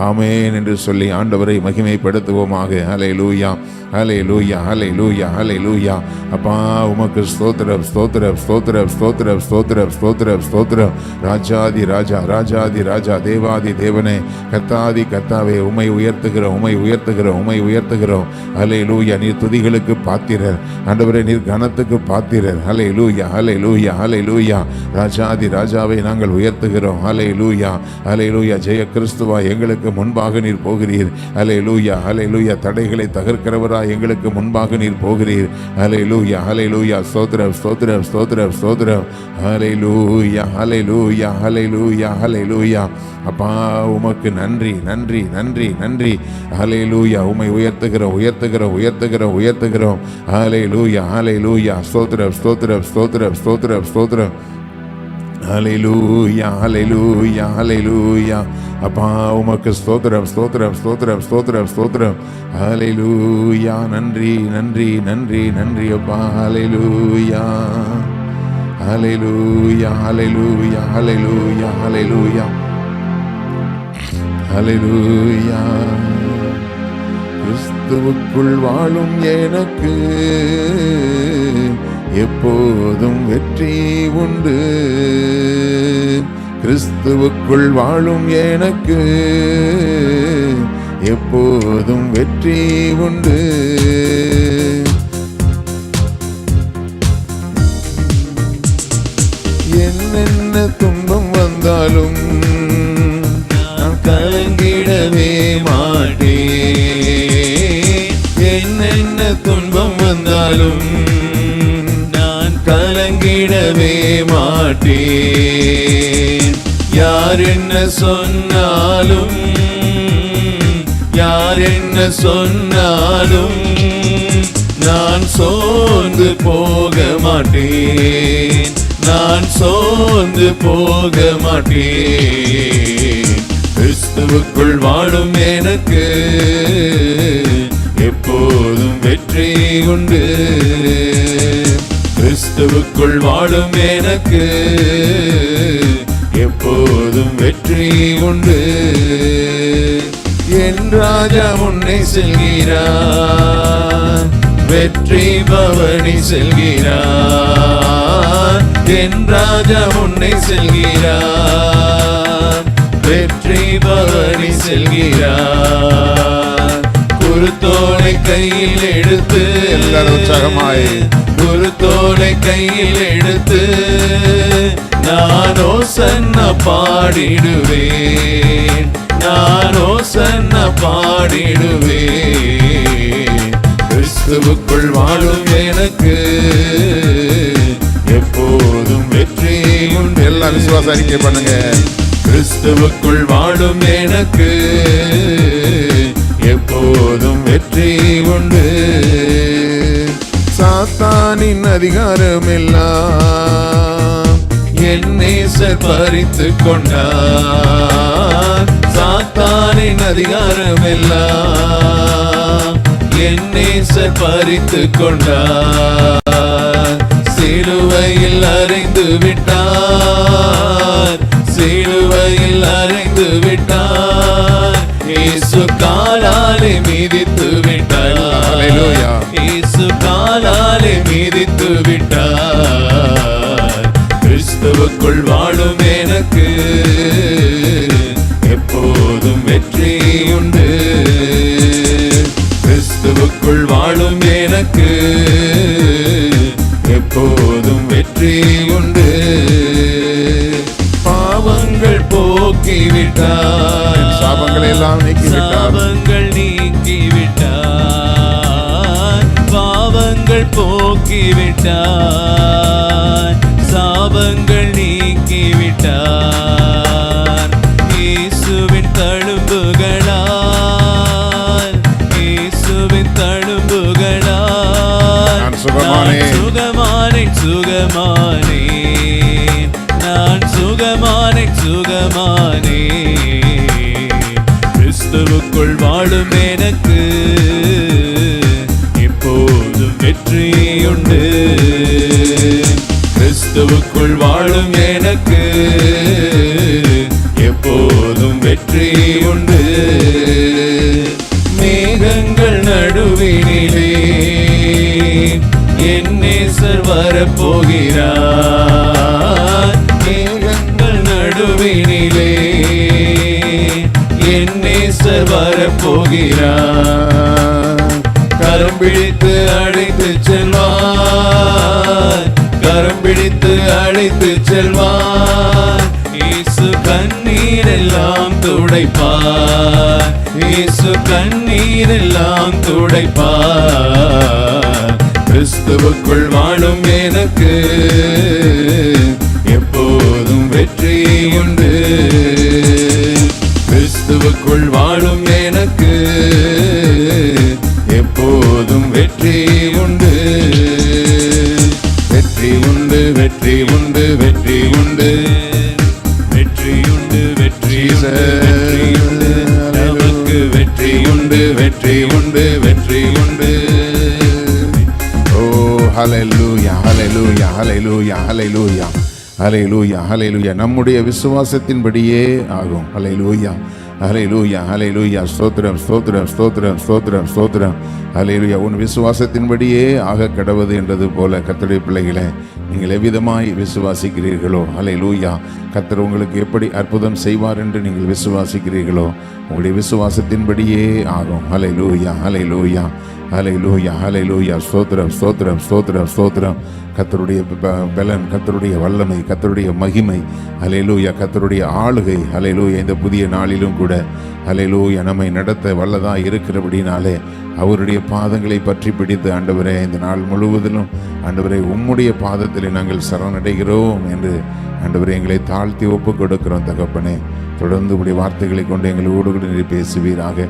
ஆமென் என்று சொல்லி ஆண்டவரை மகிமைப்படுத்துவோமாக. ஹல்லேலூயா, ஹல்லேலூயா, ஹல்லேலூயா, ஹல்லேலூயா. அப்பா உமக்கு ஸ்தோத்திரம், ஸ்தோத்திரம், ஸ்தோத்திரம், ஸ்தோத்திரம், ஸ்தோத்திரம், ஸ்தோத்திரம், ஸ்தோத்திரம். ராஜாதி ராஜா, ராஜாதி ராஜா, தேவாதி தேவனே, கர்த்தாதி கர்த்தாவே, உம்மை உயர்த்துகிறோம், உம்மை உயர்த்துகிறோம், உம்மை உயர்த்துகிறோம். ஹல்லேலூயா. நீர் துதிகளுக்கு பாத்திரர் ஆண்டவரே, நீர் கனத்துக்கு பாத்திரர். ஹல்லேலூயா, ஹல்லேலூயா, ஹல்லேலூயா. ராஜாதி ராஜாவை நாங்கள் உயர்த்துகிறோம். ஹல்லேலூயா, ஹல்லேலூயா. ஜெய கிறிஸ்துவா, எங்களுக்கு முன்பாக நீர் போகிறீர். ஹல்லேலூயா, ஹல்லேலூயா. தடைகளை தகர்க்கிறவரா எங்களுக்கு முன்பாக நீர் போகிறீர். ஹல்லேலூயா, ஹல்லேலூயா. ஸ்தோத்திரம், ஸ்தோத்திரம், ஸ்தோத்திரம், ஸ்தோத்திரம். ஹல்லேலூயா, ஹல்லேலூயா, ஹல்லேலூயா, ஹல்லேலூயா. அப்பா உமக்கு நன்றி, நன்றி, நன்றி, நன்றி. ஹல்லேலூயா. உம்மை உயர்த்துகிறோம், உயர்த்துகிறோம், உயர்த்துகிறோம், உயர்த்துகிறோம். ஹல்லேலூயா, ஹல்லேலூயா. ஸ்தோத்திரம், ஸ்தோத்திரம், ஸ்தோத்திரம், ஸ்தோத்திரம், ஸ்தோத்திரம். ஹல்லேலூயா, ஹல்லேலூயா, ஹல்லேலூயா. அப்பா உமக்கு ஸ்தோத்திரம், ஸ்தோத்திரம், ஸ்தோத்திரம், ஸ்தோத்திரம், ஸ்தோத்திரம். ஹல்லேலூயா. நன்றி, நன்றி, நன்றி, நன்றி அப்பா. ஹல்லேலூயா, ஹல்லேலூயா, ஹல்லேலூயா, ஹல்லேலூயா, ஹல்லேலூயா, ஹல்லேலூயா. கிறிஸ்துவுக்குள் வாழும் எனக்கு எப்போதும் வெற்றி உண்டு. கிறிஸ்துவுக்குள் வாழும் எனக்கு எப்போதும் வெற்றி உண்டு. என்னென்ன துன்பம் வந்தாலும் நான் கலங்கிடவே மாட்டேன். என்னென்ன துன்பம் வந்தாலும் நான் கலங்கிடவே மாட்டேன். யார் என்ன சொன்னாலும், யார் என்ன சொன்னாலும் நான் சோர்ந்து போக மாட்டேன், நான் சோர்ந்து போக மாட்டேன். கிறிஸ்துவுக்குள் வாழும் எனக்கு எப்போதும் வெற்றி உண்டு. கிறிஸ்துவுக்குள் வாழும் எனக்கு எப்போதும் வெற்றி உண்டு. என் ராஜா முன்னே செல்கிறார், வெற்றி பவனி செல்கிறார். என் ராஜா முன்னே செல்கிறார், வெற்றி பவனி செல்கிறார். குருத்தோலை கையில் எடுத்து, எல்லாரும் உற்சாகமாய், குருத்தோலை கையில் எடுத்து நானோ சன்ன பாடிடுவேன், நானோ சன்ன பாடிடுவேன். கிறிஸ்துவுக்குள் வாழும் எனக்கு எப்போதும் வெற்றி உண்டு. எல்லாம் விசுவாச அறிக்கை பண்ணுங்க. கிறிஸ்துவுக்குள் வாழும் எனக்கு எப்போதும் வெற்றி உண்டு. சாத்தானின் அதிகாரம் எல்லாம் என் நேசர் பறித்து கொண்டார். சாத்தானின் அதிகாரம் எல்லாம் என் நேசர் பறித்து கொண்டார். சிலுவையில் அறைந்து விட்டார், சிலுவையில் அறைந்து விட்டார். இயேசு காலாலே மிதித்து விட்டார். ஹல்லேலூயா. இயேசு காலாலே மிதித்து விட்டார். கிறிஸ்துவுக்குள் வாழும் எனக்கு எப்போதும் வெற்றி உண்டு. கிறிஸ்துவுக்குள் வாழும் எனக்கு எப்போதும் வெற்றி உண்டு. பாவங்கள் போக்கிவிட்டார், சாபங்களை எல்லாம் நீக்கிவிட்டார், சாபங்கள் நீக்கிவிட்டார். பாவங்கள் போக்கிவிட்டார், சாபங்கள் நீக்கிவிட்டார். சுகமானேன் சுகமானேன் சுகமானேன் நான் சுகமானேன் சுகமானேன் கிறிஸ்துவுக்குள் வாழும் எனக்கு எப்போதும் வெற்றியுண்டு கிறிஸ்துவுக்குள் வாழும் எனக்கு எப்போதும் வெற்றி உண்டு மேகங்கள் நடுவினிலே என் நேசர் வரப்போகிறார் மேகங்கள் நடுவினிலே என் நேசர் வரப்போகிறார் கரம் பிடித்து அழைத்து செல்வார் கரம் பிடித்து அழைத்து செல்வார் இயேசு கண்ணீரெல்லாம் துடைப்பார் இயேசு கண்ணீரெல்லாம் துடைப்பார் கிறிஸ்துவுக்குள் வாழும் எனக்கு எப்போதும் வெற்றி உண்டு கிறிஸ்துவுக்குள் வாழும் எனக்கு எப்போதும் வெற்றி உண்டு வெற்றி உண்டு வெற்றி உண்டு வெற்றி உண்டு வெற்றி உண்டு வெற்றி உண்டு நமக்கு வெற்றி உண்டு வெற்றி உண்டு வெற்றி உண்டு ஓ ஹல்லேலூயா ஹல்லேலூயா ஹல்லேலூயா ஹல்லேலூயா ஹல்லேலூயா ஹல்லேலூயா நம்முடைய விசுவாசத்தின்படியே ஆகும் ஹல்லேலூயா ஹல்லேலூயா ஹல்லேலூயா ஸ்தோத்திரம் ஸ்தோத்திரம் ஸ்தோத்திரம் ஸ்தோத்திரம் ஸ்தோத்திரம் ஹல்லேலூயா உன் விசுவாசத்தின்படியே ஆக கடவது என்றது போல கர்த்தருடைய பிள்ளைகளே நீங்கள் எவ்விதமாய் விசுவாசிக்கிறீர்களோ ஹல்லேலூயா கர்த்தர் உங்களுக்கு எப்படி அற்புதம் செய்வார் என்று நீங்கள் விசுவாசிக்கிறீர்களோ உங்களுடைய விசுவாசத்தின்படியே ஆகும் ஹல்லேலூயா ஹல்லேலூயா ஹல்லேலூயா ஹல்லேலூயா ஸ்தோத்திரம் ஸ்தோத்திரம் ஸ்தோத்திரம் ஸ்தோத்திரம் கர்த்தருடைய பலன் கர்த்தருடைய வல்லமை கர்த்தருடைய மகிமை ஹல்லேலூயா கர்த்தருடைய ஆளுகை ஹல்லேலூயா இந்த புதிய நாளிலும் கூட ஹல்லேலூயா நம்மை நடத்த வல்லதாக இருக்கிறபடினாலே அவருடைய பாதங்களை பற்றி பிடித்து ஆண்டவரே இந்த நாள் முழுவதிலும் ஆண்டவரே உம்முடைய பாதத்தில் நாங்கள் சரணடைகிறோம் என்று ஆண்டவரே எங்களை தாழ்த்தி ஒப்பு கொடுக்கிறோம் தகப்பனே தொடர்ந்து உடைய வார்த்தைகளை கொண்டு எங்களோடு கூட நீர் பேசுவீராக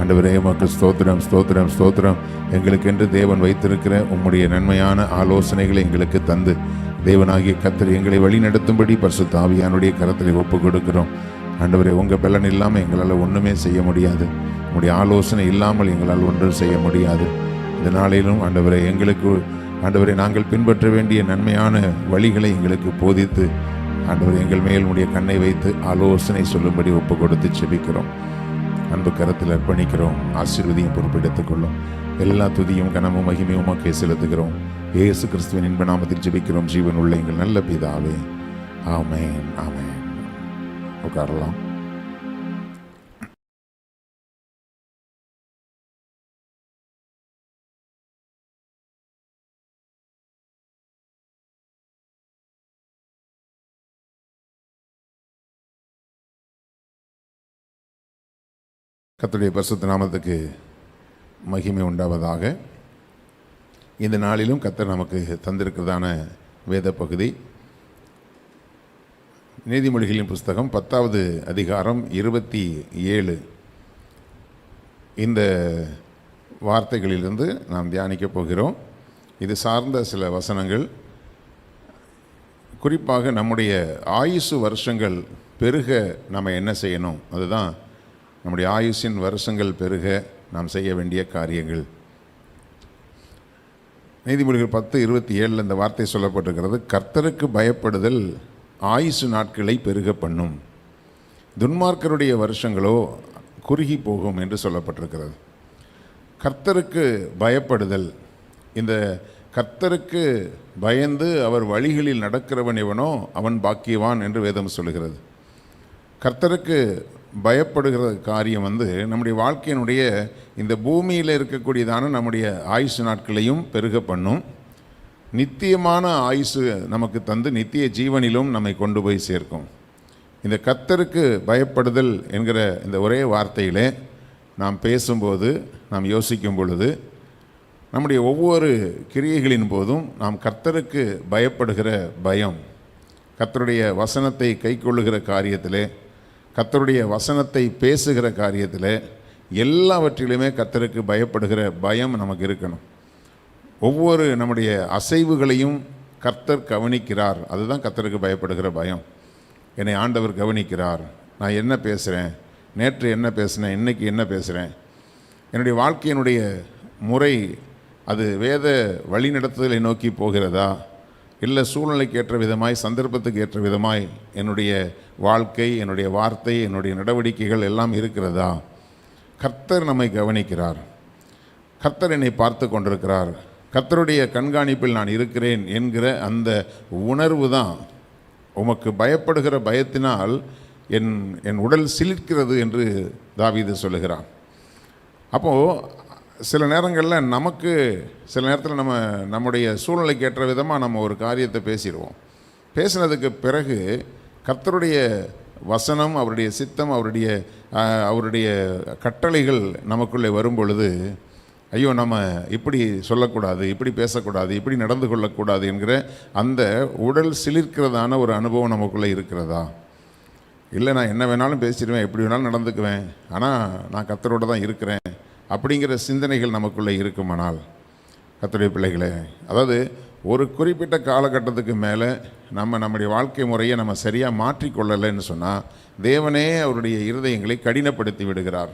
ஆண்டவரே உமக்கு ஸ்தோத்திரம் ஸ்தோத்திரம் ஸ்தோத்திரம் எங்களுக்கென்று தேவன் வைத்திருக்கிற உம்முடைய நன்மையான ஆலோசனைகளை எங்களுக்கு தந்து தேவனாகிய கர்த்தர் எங்களை வழி நடத்தும்படி பரிசுத்த ஆவியானுடைய கரத்தில் ஒப்பு கொடுக்கிறோம் ஆண்டவரே உங்கள் பலன் இல்லாமல் எங்களால் ஒன்றுமே செய்ய முடியாது உங்களுடைய ஆலோசனை இல்லாமல் எங்களால் ஒன்றும் செய்ய முடியாது இந்த நாளிலும் ஆண்டவரே எங்களுக்கு ஆண்டவரை நாங்கள் பின்பற்ற வேண்டிய நன்மையான வழிகளை எங்களுக்கு போதித்து ஆண்டவர் எங்கள் மேல் உடைய கண்ணை வைத்து ஆலோசனை சொல்லும்படி ஒப்பு கொடுத்து செபிக்கிறோம் அன்பு கரத்தில் அர்ப்பணிக்கிறோம் ஆசீர்வதியும் பொறுப்பெடுத்துக் கொள்ளும் எல்லா துதியும் கனமும் மகிமையும் உமக்கே செலுத்துகிறோம் இயேசு கிறிஸ்துவின் இன்ப நாமத்தில் ஜெபிக்கிறோம் ஜீவன் உள்ள எங்கள் நல்ல பிதாவே ஆமென் ஆமென் உட்காரலாம் கர்த்தருடைய பரிசுத்த நாமத்துக்கு மகிமை உண்டாவதாக. இந்த நாளிலும் கர்த்தர் நமக்கு தந்திருக்கிறதான வேத பகுதி நீதிமொழிகளின் புஸ்தகம் 10வது அதிகாரம் 27 இந்த வார்த்தைகளிலிருந்து நாம் தியானிக்கப் போகிறோம். இது சார்ந்த சில வசனங்கள் குறிப்பாக நம்முடைய ஆயுசு வருஷங்கள் பெருக நம்ம என்ன செய்யணும், அதுதான் நம்முடைய ஆயுசின் வருஷங்கள் பெருக நாம் செய்ய வேண்டிய காரியங்கள். நீதிமொழிகள் 10:27 இந்த வார்த்தை சொல்லப்பட்டிருக்கிறது. கர்த்தருக்கு பயப்படுதல் ஆயுசு நாட்களை பெருக பண்ணும், துன்மார்க்கருடைய வருஷங்களோ குறுகி போகும் என்று சொல்லப்பட்டிருக்கிறது. கர்த்தருக்கு பயப்படுதல், இந்த கர்த்தருக்கு பயந்து அவர் வழிகளில் நடக்கிறவன் எவனோ அவன் பாக்கியவான் என்று வேதம் சொல்லுகிறது. கர்த்தருக்கு பயப்படுகிற காரியம் நம்முடைய வாழ்க்கையினுடைய இந்த பூமியில் இருக்கக்கூடியதான நம்முடைய ஆயுசு நாட்களையும் பெருக பண்ணும், நித்தியமான ஆயுசு நமக்கு தந்து நித்திய ஜீவனிலும் நம்மை கொண்டு போய் சேர்க்கும். இந்த கர்த்தருக்கு பயப்படுதல் என்கிற இந்த ஒரே வார்த்தையிலே நாம் பேசும்போது, நாம் யோசிக்கும் பொழுது, நம்முடைய ஒவ்வொரு கிரியைகளின் போதும் நாம் கர்த்தருக்கு பயப்படுகிற பயம், கர்த்தருடைய வசனத்தை கைக்கொள்ளுகிற காரியத்திலே, கர்த்தருடைய வசனத்தை பேசுகிற காரியத்தில் எல்லாவற்றிலுமே கர்த்தருக்கு பயப்படுகிற பயம் நமக்கு இருக்கணும். ஒவ்வொரு நம்முடைய அசைவுகளையும் கர்த்தர் கவனிக்கிறார். அதுதான் கர்த்தருக்கு பயப்படுகிற பயம். என்னை ஆண்டவர் கவனிக்கிறார். நான் என்ன பேசுகிறேன், நேற்று என்ன பேசினேன், இன்றைக்கி என்ன பேசுகிறேன், என்னுடைய வாழ்க்கையினுடைய முறை அது வேத வழிநடத்துதலை நோக்கி போகிறதா, இல்லை சூழ்நிலைக்கு ஏற்ற விதமாய், சந்தர்ப்பத்துக்கு ஏற்ற விதமாய் என்னுடைய வாழ்க்கை, என்னுடைய வார்த்தை, என்னுடைய நடவடிக்கைகள் எல்லாம் இருக்கிறதா? கர்த்தர் நம்மை கவனிக்கிறார். கர்த்தர் என்னை பார்த்து கொண்டிருக்கிறார். கர்த்தருடைய கண்காணிப்பில் நான் இருக்கிறேன் என்கிற அந்த உணர்வு தான் உமக்கு பயப்படுகிற பயத்தினால் என் உடல் சிலிர்க்கிறது என்று தாவீது சொல்லுகிறான். அப்போது சில நேரங்களில் நமக்கு சில நேரத்தில் நம்முடைய சூழ்நிலைக்கு ஏற்ற விதமாக நம்ம ஒரு காரியத்தை பேசிடுவோம். பேசினதுக்கு பிறகு கர்த்தருடைய வசனம், அவருடைய சித்தம், அவருடைய கட்டளைகள் நமக்குள்ளே வரும் பொழுது, ஐயோ நம்ம இப்படி சொல்லக்கூடாது, இப்படி பேசக்கூடாது, இப்படி நடந்து கொள்ளக்கூடாது என்கிற அந்த உடல் சிலிர்க்கிறதான ஒரு அனுபவம் நமக்குள்ளே இருக்கிறதா? இல்லை நான் என்ன வேணாலும் பேசிடுவேன், எப்படி வேணாலும் நடந்துக்குவேன், ஆனால் நான் கர்த்தரோடு தான் இருக்கிறேன் அப்படிங்கிற சிந்தனைகள் நமக்குள்ளே இருக்குமானால், கர்த்தருடைய பிள்ளைகளே, அதாவது ஒரு குறிப்பிட்ட காலகட்டத்துக்கு மேலே நம்முடைய வாழ்க்கை முறையை நம்ம சரியாக மாற்றிக்கொள்ளலைன்னு சொன்னால் தேவனே அவருடைய இருதயங்களை கடினப்படுத்தி விடுகிறார்.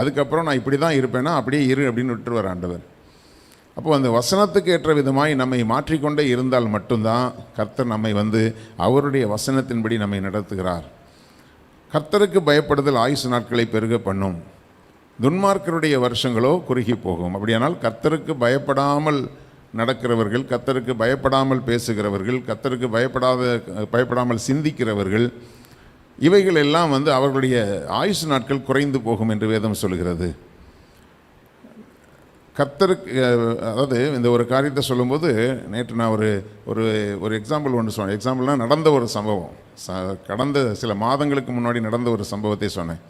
அதுக்கப்புறம் நான் இப்படி தான் இருப்பேன்னா அப்படியே இரு அப்படின்னு விட்டுருவார் ஆண்டவர். அப்போது அந்த வசனத்துக்கு ஏற்ற விதமாய் நம்மை மாற்றிக்கொண்டே இருந்தால் மட்டும்தான் கர்த்தர் நம்மை அவருடைய வசனத்தின்படி நம்மை நடத்துகிறார். கர்த்தருக்கு பயப்படுதல் ஆயுசு நாட்களை பெருக பண்ணும், துன்மார்க்கருடைய வருஷங்களோ குறுகி போகும். அப்படியானால் கர்த்தருக்கு பயப்படாமல் நடக்கிறவர்கள், கர்த்தருக்கு பயப்படாமல் பேசுகிறவர்கள், கர்த்தருக்கு பயப்படாமல் சிந்திக்கிறவர்கள், இவைகள் எல்லாம் அவர்களுடைய ஆயுசு நாட்கள் குறைந்து போகும் என்று வேதம் சொல்கிறது. கர்த்தருக்கு அதாவது இந்த ஒரு காரியத்தை சொல்லும்போது, நேற்று நான் ஒரு எக்ஸாம்பிள் ஒன்று சொன்னேன். எக்ஸாம்பிள்னால் நடந்த ஒரு சம்பவம், கடந்த சில மாதங்களுக்கு முன்னாடி நடந்த ஒரு சம்பவத்தை சொன்னேன்.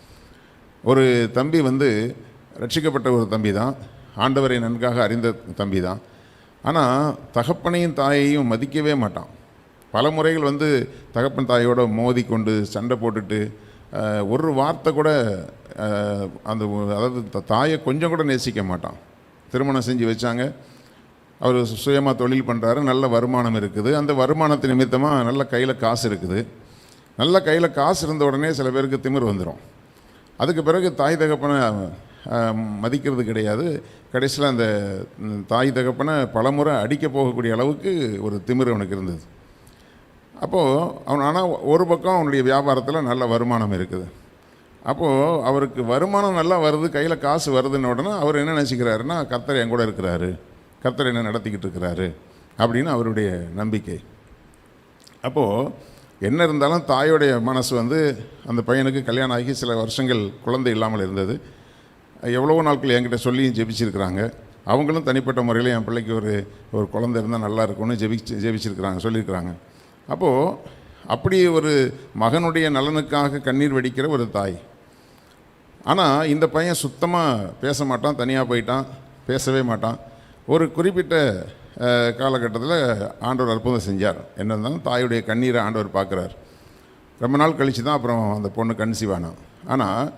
ஒரு தம்பி ரட்சிக்கப்பட்ட ஒரு தம்பி தான், ஆண்டவரை நன்காக அறிந்த தம்பி தான். ஆனால் தகப்பனையும் தாயையும் மதிக்கவே மாட்டான். பல முறைகள் தகப்பன் தாயோட மோதி கொண்டு சண்டை போட்டுட்டு ஒரு வார்த்தை கூட அதாவது தாயை கொஞ்சம் கூட நேசிக்க மாட்டான். திருமணம் செஞ்சு வச்சாங்க, அவர் சுயமாக தொழில் பண்ணுறாரு, நல்ல வருமானம் இருக்குது. அந்த வருமானத்து நிமித்தமாக நல்ல கையில் காசு இருக்குது. நல்ல கையில் காசு இருந்த உடனே சில பேருக்கு திமிர் வந்துடும். அதுக்கு பிறகு தாய் தகப்பனை மதிக்கிறது கிடையாது. கடைசியில் அந்த தாய் தகப்பனை பலமுறை அடிக்க போகக்கூடிய அளவுக்கு ஒரு திமிர் அவனுக்கு இருந்தது. அப்போது ஆனால் ஒரு பக்கம் அவனுடைய வியாபாரத்தில் நல்ல வருமானம் இருக்குது. அப்போது அவருக்கு வருமானம் நல்லா வருது, கையில் காசு வருதுன்னு உடனே அவர் என்ன நினச்சிக்கிறாருன்னா, கர்த்தர் என் கூட இருக்கிறாரு, கர்த்தர் என்ன நடத்திக்கிட்டு இருக்கிறாரு அப்படின்னு அவருடைய நம்பிக்கை. அப்போது என்ன இருந்தாலும் தாயோடைய மனசு அந்த பையனுக்கு கல்யாணம் ஆகி சில வருஷங்கள் குழந்தை இல்லாமல் இருந்தது. எவ்வளவோ நாட்கள் என்கிட்ட சொல்லியும் ஜெபிச்சிருக்கிறாங்க. அவங்களும் தனிப்பட்ட முறையில் என் பிள்ளைக்கு ஒரு குழந்தை இருந்தால் நல்லா இருக்கும்னு ஜெபிச்சிருக்கிறாங்க, சொல்லியிருக்கிறாங்க. அப்போது அப்படி ஒரு மகனுடைய நலனுக்காக கண்ணீர் வடிக்கிற ஒரு தாய். ஆனால் இந்த பையன் சுத்தமாக பேச மாட்டான், தனியாக போயிட்டான், பேசவே மாட்டான். ஒரு குறிப்பிட்ட காலகட்டத்தில் ஆண்டவர் அற்புதம் செஞ்சார். என்ன இருந்தாலும் தாயுடைய கண்ணீரை ஆண்டவர் பார்க்குறார். ரொம்ப நாள் கழித்து தான் அப்புறம் அந்த பொண்ணு கன்சீவ் ஆனான். ஆனால்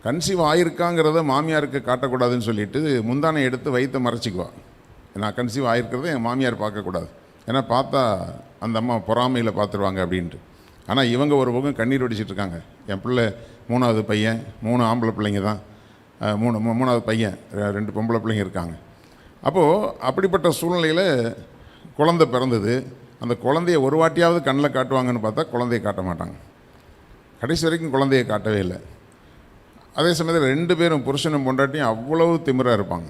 கன்சீவ் ஆகிருக்காங்கிறத மாமியாருக்கு காட்டக்கூடாதுன்னு சொல்லிட்டு முந்தானை எடுத்து வயிற்றை மறைச்சிக்குவாள். நான் கன்சீவ் ஆகிருக்கிறத என் மாமியார் பார்க்கக்கூடாது, ஏன்னா பார்த்தா அந்த அம்மா பொறாமையில் பார்த்துருவாங்க அப்படின்ட்டு. ஆனால் இவங்க ஒரு பக்கம் கண்ணீர் வடிச்சிட்ருக்காங்க. என் பிள்ளை 3வது பையன், 3 ஆம்பளை பிள்ளைங்க தான், 3வது பையன், 2 பொம்பளை பிள்ளைங்க இருக்காங்க. அப்போது அப்படிப்பட்ட சூழ்நிலையில் குழந்தை பிறந்தது. அந்த குழந்தைய ஒரு வாட்டியாவது கண்ணில் காட்டுவாங்கன்னு பார்த்தா குழந்தைய காட்ட மாட்டாங்க. கடைசி வரைக்கும் குழந்தைய காட்டவே இல்லை. அதே சமயத்தில் 2 பேரும் புருஷனும் பொண்டாட்டியும் அவ்வளவு திமிராக இருப்பாங்க.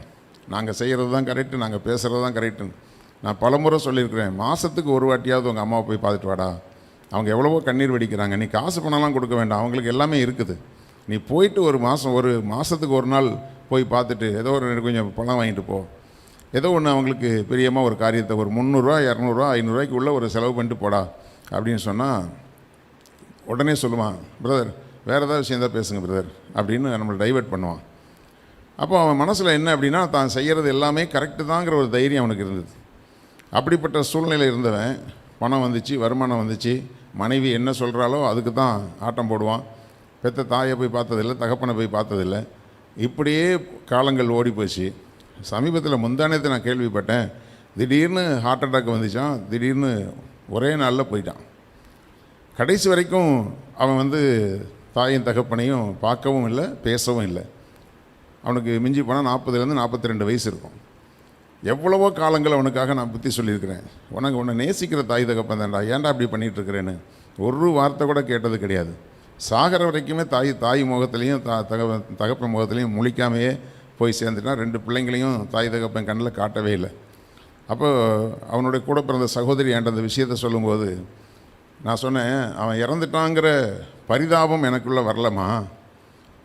நாங்கள் செய்கிறது தான் கரெக்டு, நாங்கள் பேசுகிறது தான் கரெக்டுன்னு. நான் பலமுறை சொல்லியிருக்கிறேன், மாதத்துக்கு ஒரு வாட்டியாவது உங்கள் அம்மாவை போய் பார்த்துட்டு வாடா, அவங்க எவ்வளவோ கண்ணீர் வடிக்கிறாங்க, நீ காசு பணம்லாம் கொடுக்க வேண்டாம், அவங்களுக்கு எல்லாமே இருக்குது, நீ போயிட்டு ஒரு மாதத்துக்கு ஒரு நாள் போய் பார்த்துட்டு ஏதோ கொஞ்சம் பணம் வாங்கிட்டு போ, ஏதோ ஒன்று அவங்களுக்கு பிரியமாக ஒரு காரியத்தை ஒரு 300 200 500 உள்ள ஒரு செலவு பண்ணிட்டு போடா அப்படின்னு சொன்னால் உடனே சொல்லுவான், பிரதர் வேறு ஏதாவது விஷயம் தான் பேசுங்க பிரதர் அப்படின்னு நம்மளை டைவெர்ட் பண்ணுவான். அப்போ அவன் மனசில் என்ன அப்படின்னா, தான் செய்கிறது எல்லாமே கரெக்டு தாங்கிற ஒரு தைரியம் அவனுக்கு இருந்தது. அப்படிப்பட்ட சூழ்நிலை இருந்தவன், பணம் வந்துச்சு, வருமானம் வந்துச்சு, மனைவி என்ன சொல்கிறாலோ அதுக்கு தான் ஆட்டம் போடுவான். பெற்ற தாயை போய் பார்த்ததில்லை, தகப்பனை போய் பார்த்ததில்லை. இப்படியே காலங்கள் ஓடி போச்சு. சமீபத்தில் முந்தானத்தை நான் கேள்விப்பட்டேன், திடீர்னு ஹார்ட் அட்டாக் வந்துச்சான், திடீர்னு ஒரே நாளில் போயிட்டான். கடைசி வரைக்கும் அவன் வந்து தாயின் தகப்பனையும் பார்க்கவும் இல்லை, பேசவும் இல்லை. அவனுக்கு மிஞ்சி போனால் 40லேருந்து 42 வயசு இருக்கும். எவ்வளவோ காலங்கள் அவனுக்காக நான் புத்தி சொல்லியிருக்கிறேன். உன்னை நேசிக்கிற தாய் தகப்பன் தான்டா, ஏன்டா அப்படி பண்ணிகிட்ருக்கிறேன்னு ஒரு வார்த்தை கூட கேட்டது கிடையாது. சாகிற வரைக்குமே தாய் முகத்துலேயும் தகப்பன் முகத்துலேயும் முழிக்காமையே போய் சேர்ந்துட்டான். 2 பிள்ளைங்களையும் தாய் தகப்பன் கண்ணில் காட்டவே இல்லை. அப்போ அவனுடைய கூட பிறந்த சகோதரி என்ற அந்த விஷயத்தை சொல்லும்போது நான் சொன்னேன், அவன் இறந்துட்டாங்கிற பரிதாபம் எனக்குள்ளே வரலம்மா.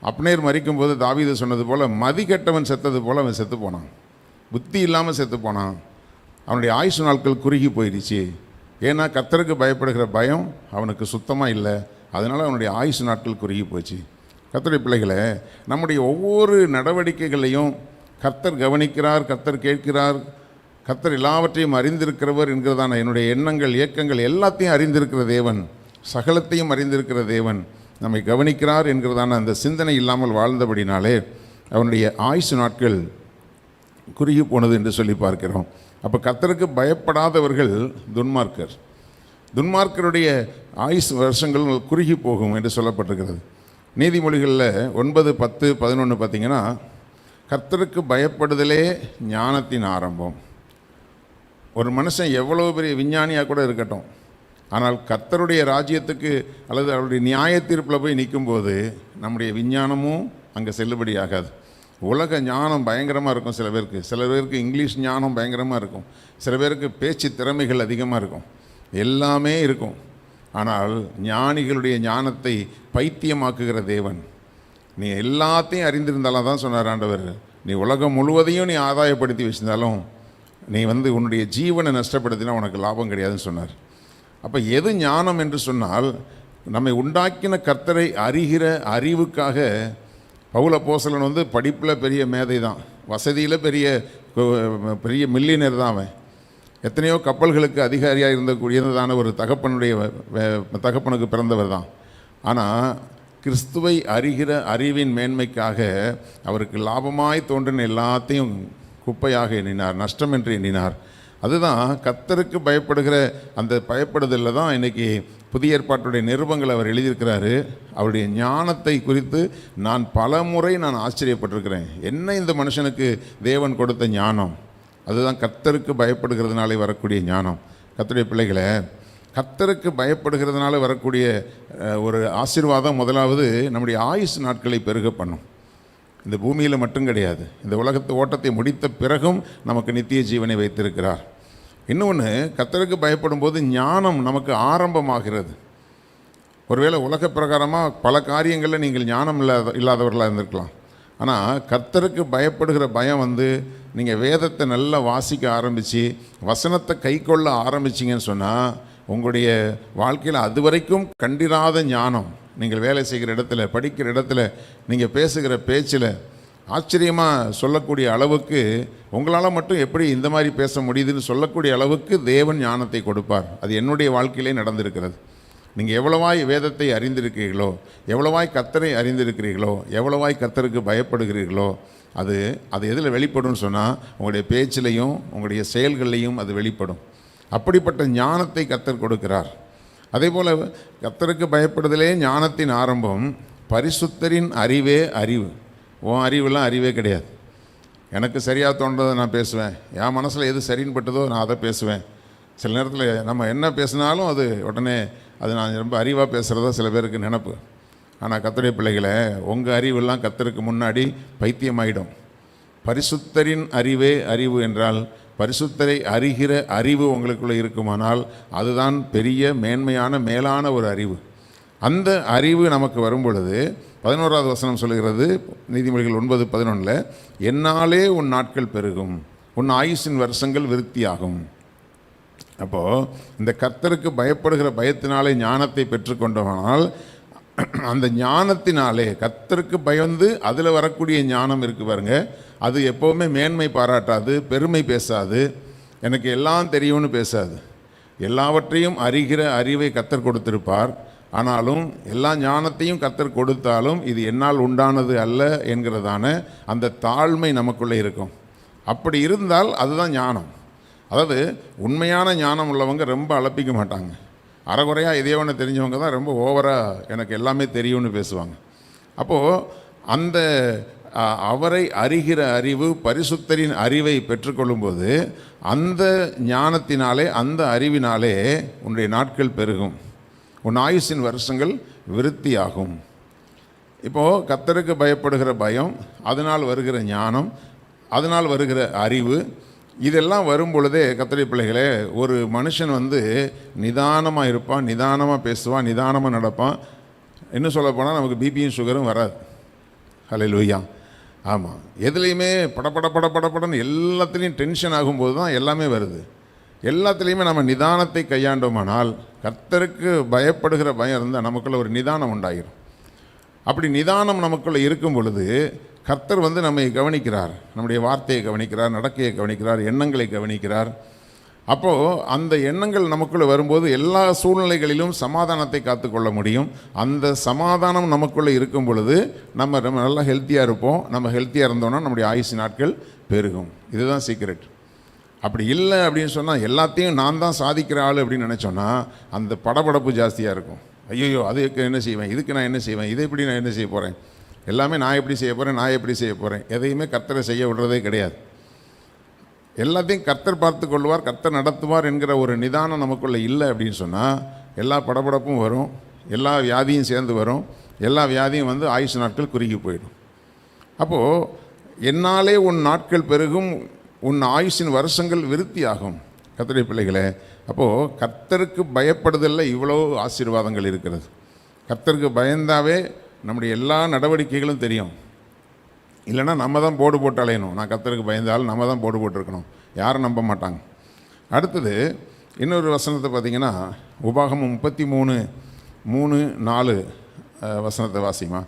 அப்னேர் மரிக்கும்போது தாவீது சொன்னது போல் மதி கெட்டவன் செத்தது போல் அவன் செத்து போனான், புத்தி இல்லாமல் செத்து போனான். அவனுடைய ஆயுசு நாட்கள் குறுகி போயிடுச்சு. ஏன்னா கர்த்தருக்கு பயப்படுகிற பயம் அவனுக்கு சுத்தமாக இல்லை. அதனால் அவனுடைய ஆயுசு நாட்கள் குறுகி போச்சு. கர்த்தருடைய பிள்ளைகளை, நம்முடைய ஒவ்வொரு நடவடிக்கைகளையும் கர்த்தர் கவனிக்கிறார், கர்த்தர் கேட்கிறார். கர்த்தர் எல்லாவற்றையும் அறிந்திருக்கிறவர் என்கிறதான என்னுடைய எண்ணங்கள், இயக்கங்கள் எல்லாத்தையும் அறிந்திருக்கிற தேவன், சகலத்தையும் அறிந்திருக்கிற தேவன் நம்மை கவனிக்கிறார் என்கிறதான அந்த சிந்தனை இல்லாமல் வாழ்ந்தபடினாலே அவனுடைய ஆயுசு நாட்கள் குறுகி போனது என்று சொல்லி பார்க்கிறோம். அப்போ கர்த்தருக்கு பயப்படாதவர்கள் துன்மார்க்கர். துன்மார்க்கருடைய ஆயுசு வருஷங்கள் குறுகி போகும் என்று சொல்லப்பட்டிருக்கிறது. நீதிமொழிகளில் 9, 10, 11 பார்த்திங்கன்னா, கர்த்தருக்கு பயப்படுதலே ஞானத்தின் ஆரம்பம். ஒரு மனுஷன் எவ்வளோ பெரிய விஞ்ஞானியாக கூட இருக்கட்டும், ஆனால் கர்த்தருடைய ராஜ்யத்துக்கு அல்லது அவருடைய நியாய தீர்ப்பில் போய் நிற்கும்போது நம்முடைய விஞ்ஞானமும் அங்கே செல்லுபடி ஆகாது. உலக ஞானம் பயங்கரமாக இருக்கும் சில பேருக்கு இங்கிலீஷ் ஞானம் பயங்கரமாக இருக்கும், சில பேருக்கு பேச்சு திறமைகள் அதிகமாக இருக்கும், எல்லாமே இருக்கும். ஆனால் ஞானிகளுடைய ஞானத்தை பைத்தியமாக்குகிற தேவன். நீ எல்லாத்தையும் அறிந்திருந்தாலும் தான் சொன்னார் ஆண்டவர், நீ உலகம் முழுவதையும் நீ ஆதாயப்படுத்தி வச்சிருந்தாலும் நீ உன்னுடைய ஜீவனை நஷ்டப்படுத்தினா உனக்கு லாபம் கிடையாதுன்னு சொன்னார். அப்போ எது ஞானம் என்று சொன்னால், நம்மை உண்டாக்கின கர்த்தரை அறிகிற அறிவுக்காக பவுல் அப்போஸ்தலன் படிப்பில் பெரிய மேதை தான், வசதியில் பெரிய மில்லியனர் தான். அவன் எத்தனையோ கப்பல்களுக்கு அதிகாரியாக இருந்ததான ஒரு தகப்பனுக்கு பிறந்தவர் தான். ஆனால் கிறிஸ்துவை அறிகிற அறிவின் மேன்மைக்காக அவருக்கு லாபமாய் தோன்றின எல்லாத்தையும் குப்பையாக எண்ணினார், நஷ்டம் என்று எண்ணினார். அதுதான் கர்த்தருக்கு பயப்படுகிற அந்த பயப்படுதலில் தான் இன்றைக்கி புதிய ஏற்பாட்டுடைய நிருபங்கள் அவர் எழுதியிருக்கிறாரு. அவருடைய ஞானத்தை குறித்து நான் பல முறை ஆச்சரியப்பட்டிருக்கிறேன். என்ன இந்த மனுஷனுக்கு தேவன் கொடுத்த ஞானம், அதுதான் கர்த்தருக்கு பயப்படுகிறதுனாலே வரக்கூடிய ஞானம். கர்த்தருடைய பிள்ளைகளை, கர்த்தருக்கு பயப்படுகிறதுனால வரக்கூடிய ஒரு ஆசீர்வாதம் முதலாவது நம்முடைய ஆயுசு நாட்களை பெருக பண்ணும். இந்த பூமியில் மட்டும் கிடையாது, இந்த உலகத்து ஓட்டத்தை முடித்த பிறகும் நமக்கு நித்திய ஜீவனை வைத்திருக்கிறார். இன்னொன்று, கர்த்தருக்கு பயப்படும் போது ஞானம் நமக்கு ஆரம்பமாகிறது. ஒருவேளை உலக பிரகாரமாக பல காரியங்களில் நீங்கள் ஞானம் இல்லாதவர்களாக இருந்திருக்கலாம். ஆனால் கர்த்தருக்கு பயப்படுகிற பயம் நீங்கள் வேதத்தை நல்லா வாசிக்க ஆரம்பித்து வசனத்தை கை கொள்ள ஆரம்பிச்சிங்கன்னு சொன்னால் உங்களுடைய வாழ்க்கையில் அதுவரைக்கும் கண்டிராத ஞானம், நீங்கள் வேலை செய்கிற இடத்துல, படிக்கிற இடத்துல, நீங்கள் பேசுகிற பேச்சில் ஆச்சரியமாக சொல்லக்கூடிய அளவுக்கு, உங்களால் மட்டும் எப்படி இந்த மாதிரி பேச முடியுதுன்னு சொல்லக்கூடிய அளவுக்கு தேவன் ஞானத்தை கொடுப்பார். அது என்னுடைய வாழ்க்கையிலே நடந்திருக்கிறது. நீங்கள் எவ்வளவாய் வேதத்தை அறிந்திருக்கிறீர்களோ, எவ்வளவாய் கர்த்தரை அறிந்திருக்கிறீர்களோ, எவ்வளவாய் கர்த்தருக்கு பயப்படுகிறீர்களோ, அது எதில் வெளிப்படும்னு சொன்னால் உங்களுடைய பேச்சிலையும் உங்களுடைய செயல்கள்லையும் அது வெளிப்படும். அப்படிப்பட்ட ஞானத்தை கர்த்தர் கொடுக்கிறார். அதே போல் கர்த்தருக்கு பயப்படுதலே ஞானத்தின் ஆரம்பம். பரிசுத்தரின் அறிவே அறிவு. உன் அறிவுலாம் அறிவே கிடையாது. எனக்கு சரியாக தோன்றதை நான் பேசுவேன், என் மனசில் எது சரின்னு பட்டதோ நான் அதை பேசுவேன். சில நேரத்தில் நம்ம என்ன பேசினாலும் உடனே நான் ரொம்ப அறிவாக பேசுகிறதா சில பேருக்கு நினப்பு. ஆனால் கர்த்தருடைய பிள்ளைகளை, உங்கள் அறிவெல்லாம் கர்த்தருக்கு முன்னாடி பைத்தியமாயிடும். பரிசுத்தரின் அறிவே அறிவு என்றால், பரிசுத்தரை அறிகிற அறிவு உங்களுக்குள்ளே இருக்குமானால் அதுதான் பெரிய மேன்மையான மேலான ஒரு அறிவு. அந்த அறிவு நமக்கு வரும் பொழுது 11வது வசனம் சொல்லுகிறது, நீதிமொழிகள் 9:11, என்னாலே உன் நாட்கள் பெருகும், உன் ஆயுசின் வருஷங்கள் விருத்தியாகும். அப்போது இந்த கர்த்தருக்கு பயப்படுகிற பயத்தினாலே ஞானத்தை பெற்றுக்கொண்டவனால், அந்த ஞானத்தினாலே கர்த்தருக்கு பயந்து அதில் வரக்கூடிய ஞானம் இருக்கு பாருங்க, அது எப்போவுமே மேன்மை பாராட்டாது, பெருமை பேசாது, எனக்கு எல்லாம் தெரியும்னு பேசாது. எல்லாவற்றையும் அறிகிற அறிவை கர்த்தர் கொடுத்திருப்பார். ஆனாலும் எல்லா ஞானத்தையும் கர்த்தர் கொடுத்தாலும் இது என்னால் உண்டானது அல்ல என்கிறதான அந்த தாழ்மை நமக்குள்ளே இருக்கும். அப்படி இருந்தால் அதுதான் ஞானம். அதாவது உண்மையான ஞானம் உள்ளவங்க ரொம்ப அலப்பிக்க மாட்டாங்க. அறகுறையாக இதே ஒன்று தெரிஞ்சவங்க தான் ரொம்ப ஓவராக எனக்கு எல்லாமே தெரியும்னு பேசுவாங்க. அப்போது அந்த அவரை அறிகிற அறிவு, பரிசுத்தரின் அறிவை பெற்றுக்கொள்ளும்போது அந்த ஞானத்தினாலே, அந்த அறிவினாலே உன்னுடைய நாட்கள் பெருகும், உன் ஆயுசின் வருஷங்கள் விருத்தியாகும். இப்போது கர்த்தருக்கு பயப்படுகிற பயம், அதனால் வருகிற ஞானம், அதனால் வருகிற அறிவு, இதெல்லாம் வரும் பொழுதே கர்த்தருடைய பிள்ளைகளே, ஒரு மனுஷன் நிதானமாக இருப்பான், நிதானமாக பேசுவான், நிதானமாக நடப்பான். இன்னும் சொல்ல போனால் நமக்கு பிபியும் சுகரும் வராது. ஹல்லேலூயா. ஆமாம், எதுலேயுமே படப்படன்னு எல்லாத்துலேயும் டென்ஷன் ஆகும்போது தான் எல்லாமே வருது. எல்லாத்துலேயுமே நம்ம நிதானத்தை கையாண்டோமானால், கர்த்தருக்கு பயப்படுகிற பயம் இருந்தால் நமக்குள்ள ஒரு நிதானம் உண்டாகிடும். அப்படி நிதானம் நமக்குள்ளே இருக்கும் பொழுது கர்த்தர் நம்மை கவனிக்கிறார், நம்முடைய வார்த்தையை கவனிக்கிறார், நடக்கையை கவனிக்கிறார், எண்ணங்களை கவனிக்கிறார். அப்போது அந்த எண்ணங்கள் நமக்குள்ளே வரும்போது எல்லா சூழ்நிலைகளிலும் சமாதானத்தை காத்துக்கொள்ள முடியும். அந்த சமாதானம் நமக்குள்ளே இருக்கும் பொழுது நம்ம நல்லா ஹெல்த்தியாக இருப்போம். நம்ம ஹெல்த்தியாக இருந்தோம்னா நம்முடைய ஆயுசு நாட்கள் பெருகும். இதுதான் சீக்ரெட். அப்படி இல்லை அப்படின்னு சொன்னால், எல்லாத்தையும் நான் தான் சாதிக்கிற ஆள் அப்படின்னு நினச்சோன்னா அந்த படபடப்பு ஜாஸ்தியாக இருக்கும். ஐயோ, அதுக்கு என்ன செய்வேன், இதுக்கு நான் என்ன செய்வேன், இதை எப்படி நான் என்ன செய்ய போகிறேன், எல்லாமே நான் எப்படி செய்ய போகிறேன், நான் எப்படி செய்ய போகிறேன், எதையுமே கர்த்தரை செய்ய விடுறதே கிடையாது. எல்லாத்தையும் கர்த்தர் பார்த்து கொள்வார், கர்த்தர் நடத்துவார் என்கிற ஒரு நிதானம் நமக்குள்ளே இல்லை அப்படின்னு சொன்னால் எல்லா படபடப்பும் வரும், எல்லா வியாதியும் சேர்ந்து வரும், எல்லா வியாதியும் ஆயுசு நாட்கள் குறுகி போயிடும். அப்போது என்னாலே உன் நாட்கள் பெருகும், உன் ஆயுசின் வருஷங்கள் விருத்தியாகும். கர்த்தருடைய பிள்ளைகளே, அப்போது கர்த்தருக்கு பயப்படுதலில் இவ்வளோ ஆசீர்வாதங்கள் இருக்கிறது. கர்த்தருக்கு பயந்தாவே நம்முடைய எல்லா நடவடிக்கைகளும் தெரியும். இல்லைன்னா நம்ம தான் போடு போட்டு அலையணும். நான் கர்த்தருக்கு பயந்தாலும் நம்ம தான் போடு போட்டுருக்கணும், யாரும் நம்ப மாட்டாங்க. அடுத்தது இன்னொரு வசனத்தை பார்த்திங்கன்னா, உபாகமம் 33:3-4 வசனத்தை வாசிமா.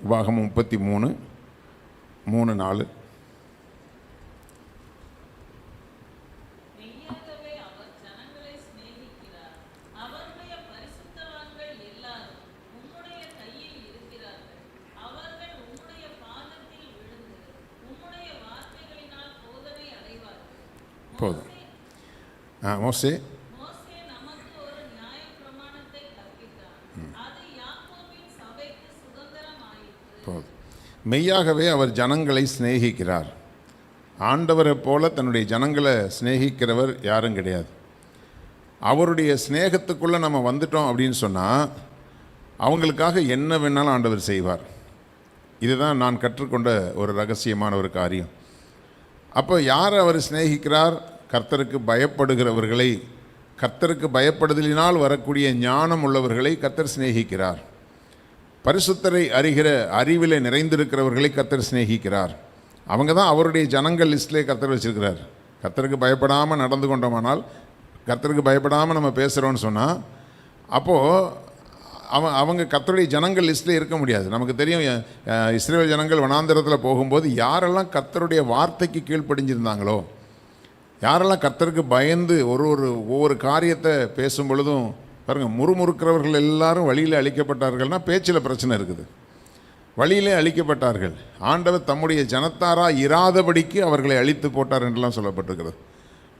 உபாகமம் 33:3-4. போதும். மோசே போதும். மெய்யாகவே அவர் ஜனங்களை சிநேகிக்கிறார். ஆண்டவரை போல தன்னுடைய ஜனங்களை சிநேகிக்கிறவர் யாரும் கிடையாது. அவருடைய சிநேகத்துக்குள்ளே நம்ம வந்துட்டோம் அப்படின்னு சொன்னால் அவங்களுக்காக என்ன வேணாலும் ஆண்டவர் செய்வார். இதுதான் நான் கற்றுக்கொண்ட ஒரு ரகசியமான ஒரு காரியம். அப்போ யார் அவர் சிநேகிக்கிறார்? கர்த்தருக்கு பயப்படுகிறவர்களை, கர்த்தருக்கு பயப்படுதலினால் வரக்கூடிய ஞானம் உள்ளவர்களை கர்த்தர் சிநேகிக்கிறார். பரிசுத்தரை அறிகிற அறிவிலே நிறைந்திருக்கிறவர்களை கர்த்தர் சிநேகிக்கிறார். அவங்க தான் அவருடைய ஜனங்கள் லிஸ்ட்லேயே கர்த்தர் வச்சுருக்கிறார். கர்த்தருக்கு பயப்படாமல் நடந்து கொண்டோமானால், கர்த்தருக்கு பயப்படாமல் நம்ம பேசுகிறோன்னு சொன்னால், அப்போது அவங்க கர்த்தருடைய ஜனங்கள் லிஸ்ட்டில் இருக்க முடியாது. நமக்கு தெரியும், இஸ்ரவேல் ஜனங்கள் வனாந்திரத்தில் போகும்போது யாரெல்லாம் கர்த்தருடைய வார்த்தைக்கு கீழ்ப்படிஞ்சிருந்தாங்களோ, யாரெல்லாம் கர்த்தருக்கு பயந்து ஒவ்வொரு காரியத்தை பேசும் பொழுதும் பாருங்கள், முறுமுறுக்கிறவர்கள் எல்லாரும் வழியில் அழிக்கப்பட்டார்கள்னால் பேச்சில் பிரச்சனை இருக்குது. வழியிலே அழிக்கப்பட்டார்கள். ஆண்டவர் தம்முடைய ஜனத்தாராக இராதபடிக்கு அவர்களை அழித்து போட்டார் என்றெல்லாம் சொல்லப்பட்டிருக்கிறது.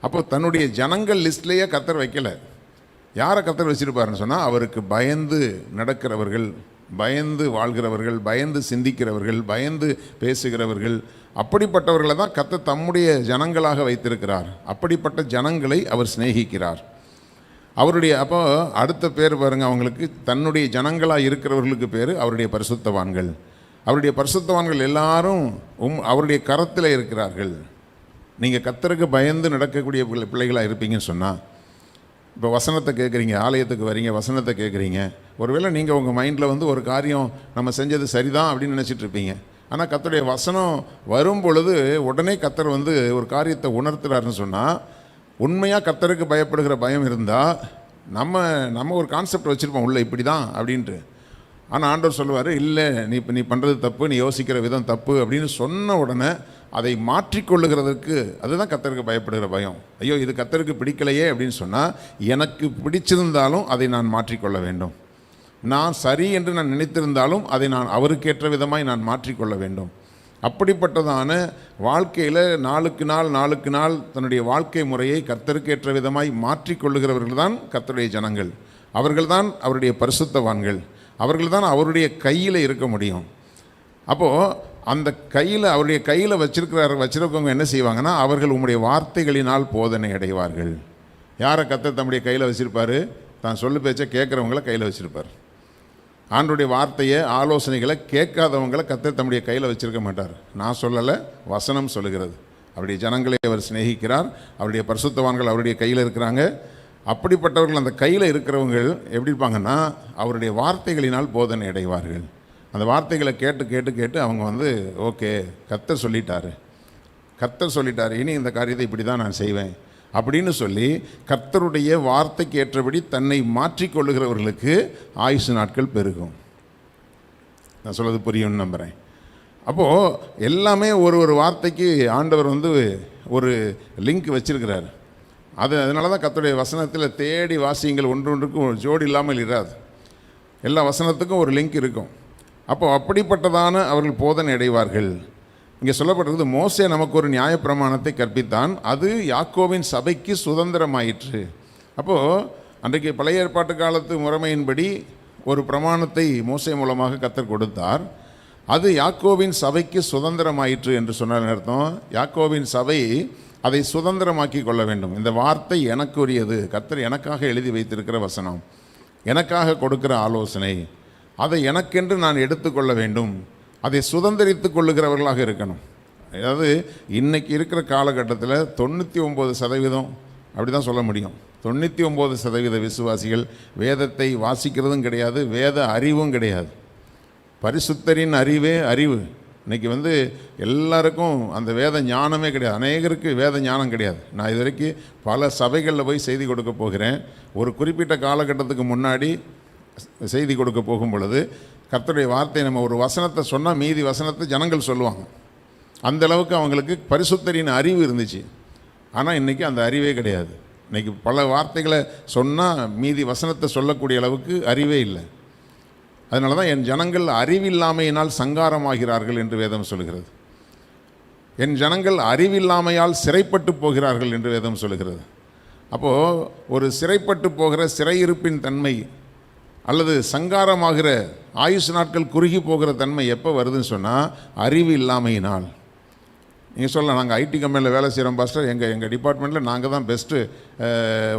அப்போ தன்னுடைய ஜனங்கள் லிஸ்ட்லேயே கர்த்தர் வைக்கலை. யாரை கர்த்தர் வச்சிருப்பாருன்னு சொன்னால், அவருக்கு பயந்து நடக்கிறவர்கள், பயந்து வாழ்கிறவர்கள், பயந்து சிந்திக்கிறவர்கள், பயந்து பேசுகிறவர்கள், அப்படிப்பட்டவர்களை தான் கர்த்தர் தம்முடைய ஜனங்களாக வைத்திருக்கிறார். அப்படிப்பட்ட ஜனங்களை அவர் சிநேகிக்கிறார். அவருடைய அப்போ அடுத்த பேர் பாருங்கள், அவங்களுக்கு தன்னுடைய ஜனங்களாக இருக்கிறவர்களுக்கு பேர் அவருடைய பரிசுத்தவான்கள். அவருடைய பரிசுத்தவான்கள் எல்லாரும் அவருடைய கரத்தில் இருக்கிறார்கள். நீங்கள் கர்த்தருக்கு பயந்து நடக்கக்கூடிய பிள்ளைகளாக இருப்பீங்கன்னு சொன்னால், இப்போ வசனத்தை கேட்குறீங்க, ஆலயத்துக்கு வரீங்க, வசனத்தை கேட்குறீங்க. ஒருவேளை நீங்கள் உங்கள் மைண்டில் ஒரு காரியம் நம்ம செஞ்சது சரிதான் அப்படின்னு நினச்சிட்டு இருப்பீங்க. ஆனால் கர்த்தருடைய வசனம் வரும் பொழுது உடனே கர்த்தர் ஒரு காரியத்தை உணர்த்துறாருன்னு சொன்னால், உண்மையாக கர்த்தருக்கு பயப்படுகிற பயம் இருந்தால் நம்ம ஒரு கான்செப்ட் வச்சுருப்போம் உள்ள, இப்படி தான் அப்படின்ட்டு. ஆனால் ஆண்டவர் சொல்லுவார், இல்லை நீ பண்ணுறது தப்பு, நீ யோசிக்கிற விதம் தப்பு அப்படின்னு சொன்ன உடனே அதை மாற்றிக்கொள்ளுகிறதுக்கு, அதுதான் கர்த்தருக்கு பயப்படுகிற பயம். ஐயோ, இது கர்த்தருக்கு பிடிக்கலையே அப்படின்னு சொன்னால், எனக்கு பிடிச்சிருந்தாலும் அதை நான் மாற்றிக்கொள்ள வேண்டும். நான் சரி என்று நான் நினைத்திருந்தாலும் அதை நான் அவருக்கேற்ற விதமாய் நான் மாற்றிக்கொள்ள வேண்டும். அப்படிப்பட்டதான வாழ்க்கையில் நாளுக்கு நாள் தன்னுடைய வாழ்க்கை முறையை கர்த்தருக்கேற்ற விதமாய் மாற்றிக்கொள்ளுகிறவர்கள் தான் கர்த்தருடைய ஜனங்கள். அவர்கள்தான் அவருடைய பரிசுத்தவான்கள். அவர்கள்தான் அவருடைய கையில் இருக்க முடியும். அப்போது அந்த கையில், அவருடைய கையில் வச்சிருக்கவங்க என்ன செய்வாங்கன்னா, அவர்கள் உம்முடைய வார்த்தைகளினால் போதனை அடைவார்கள். யாரை கர்த்தர் தம்முடைய கையில் வச்சுருப்பார்? தான் சொல்லு பேச்சை கேட்குறவங்கள கையில் வச்சுருப்பார். ஆண்டவருடைய வார்த்தையை, ஆலோசனைகளை கேட்காதவங்களை கர்த்தர் தம்முடைய கையில் வச்சிருக்க மாட்டார். நான் சொல்லலை, வசனம் சொல்லுகிறது. அவருடைய ஜனங்களை அவர் சிநேகிக்கிறார். அவருடைய பரிசுத்தவான்கள் அவருடைய கையில் இருக்கிறாங்க. அப்படிப்பட்டவர்கள் அந்த கையில் இருக்கிறவங்க எப்படி இருப்பாங்கன்னா, அவருடைய வார்த்தைகளினால் போதனை அடைவார்கள். அந்த வார்த்தைகளை கேட்டு கேட்டு கேட்டு அவங்க ஓகே, கர்த்தர் சொல்லிட்டார், இனி இந்த காரியத்தை இப்படி தான் நான் செய்வேன் அப்படின்னு சொல்லி கர்த்தருடைய வார்த்தைக்கு ஏற்றபடி தன்னை மாற்றிக்கொள்ளுகிறவர்களுக்கு ஆயுசு நாட்கள் பெருகும். நான் சொல்வது புரியும்னு நம்புகிறேன். அப்போது எல்லாமே ஒரு வார்த்தைக்கு ஆண்டவர் ஒரு லிங்க் வச்சிருக்கிறார். அதனால தான் கர்த்தருடைய வசனத்தில் தேடி வாசியங்கள் ஒன்றொன்றுக்கும் ஜோடி இல்லாமல் இராது. எல்லா வசனத்துக்கும் ஒரு லிங்க் இருக்கும். அப்போது அப்படிப்பட்டதான அவர்கள் போதனை அடைவார்கள். இங்கே சொல்லப்பட்டிருக்குது, மோசே நமக்கு ஒரு நியாயப்பிரமாணத்தை கற்பித்தான், அது யாக்கோபின் சபைக்கு சுதந்திரமாயிற்று. அப்போது அன்றைக்கு பழைய ஏற்பாட்டு காலத்து முறைமையின்படி ஒரு பிரமாணத்தை மோசே மூலமாக கர்த்தர் கொடுத்தார். அது யாக்கோபின் சபைக்கு சுதந்திரமாயிற்று என்று சொன்னால் அர்த்தம், யாக்கோபின் சபை அதை சுதந்திரமாக்கி கொள்ள வேண்டும். இந்த வார்த்தை எனக்கு உரியது, கர்த்தர் எனக்காக எழுதி வைத்திருக்கிற வசனம், எனக்காக கொடுக்கிற ஆலோசனை, அதை எனக்கென்று நான் எடுத்துக்கொள்ள வேண்டும். அதை சுதந்திரித்து கொள்ளுகிறவர்களாக இருக்கணும். அதாவது இன்றைக்கி இருக்கிற காலகட்டத்தில் 99% அப்படி தான் சொல்ல முடியும். 99% விசுவாசிகள் வேதத்தை வாசிக்கிறதும் கிடையாது, வேத அறிவும் கிடையாது. பரிசுத்தரின் அறிவே அறிவு. இன்றைக்கி எல்லாருக்கும் அந்த வேத ஞானமே கிடையாது. அநேகருக்கு வேத ஞானம் கிடையாது. நான் இது வரைக்கும் பல சபைகளில் போய் செய்தி கொடுக்க போகிறேன். ஒரு குறிப்பிட்ட காலகட்டத்துக்கு முன்னாடி செய்தி கொடுக்க போகும் பொழுது கர்த்தருடைய வார்த்தை, நம்ம ஒரு வசனத்தை சொன்னால் மீதி வசனத்தை ஜனங்கள் சொல்லுவாங்க. அந்த அளவுக்கு அவங்களுக்கு பரிசுத்தரின் அறிவு இருந்துச்சு. ஆனால் இன்றைக்கி அந்த அறிவே கிடையாது. இன்றைக்கி பல வார்த்தைகளை சொன்னால் மீதி வசனத்தை சொல்லக்கூடிய அளவுக்கு அறிவே இல்லை. அதனால தான் என் ஜனங்கள் அறிவில்லாமையினால் சங்காரமாகிறார்கள் என்று வேதம் சொல்கிறது. என் ஜனங்கள் அறிவில்லாமையால் சிறைப்பட்டு போகிறார்கள் என்று வேதம் சொல்கிறது. அப்போது ஒரு சிறைப்பட்டு போகிற சிறையிருப்பின் தன்மை அல்லது சங்காரமாகிற ஆயுசு நாட்கள் குறுகி போகிற தன்மை எப்போ வருதுன்னு சொன்னால், அறிவு இல்லாமையினால். நீங்கள் சொல்லலாம், நாங்கள் ஐடி கம்பெனியில் வேலை செய்கிறோம் பாஸ்டர், எங்கள் டிபார்ட்மெண்ட்டில் நாங்கள் தான் பெஸ்ட்டு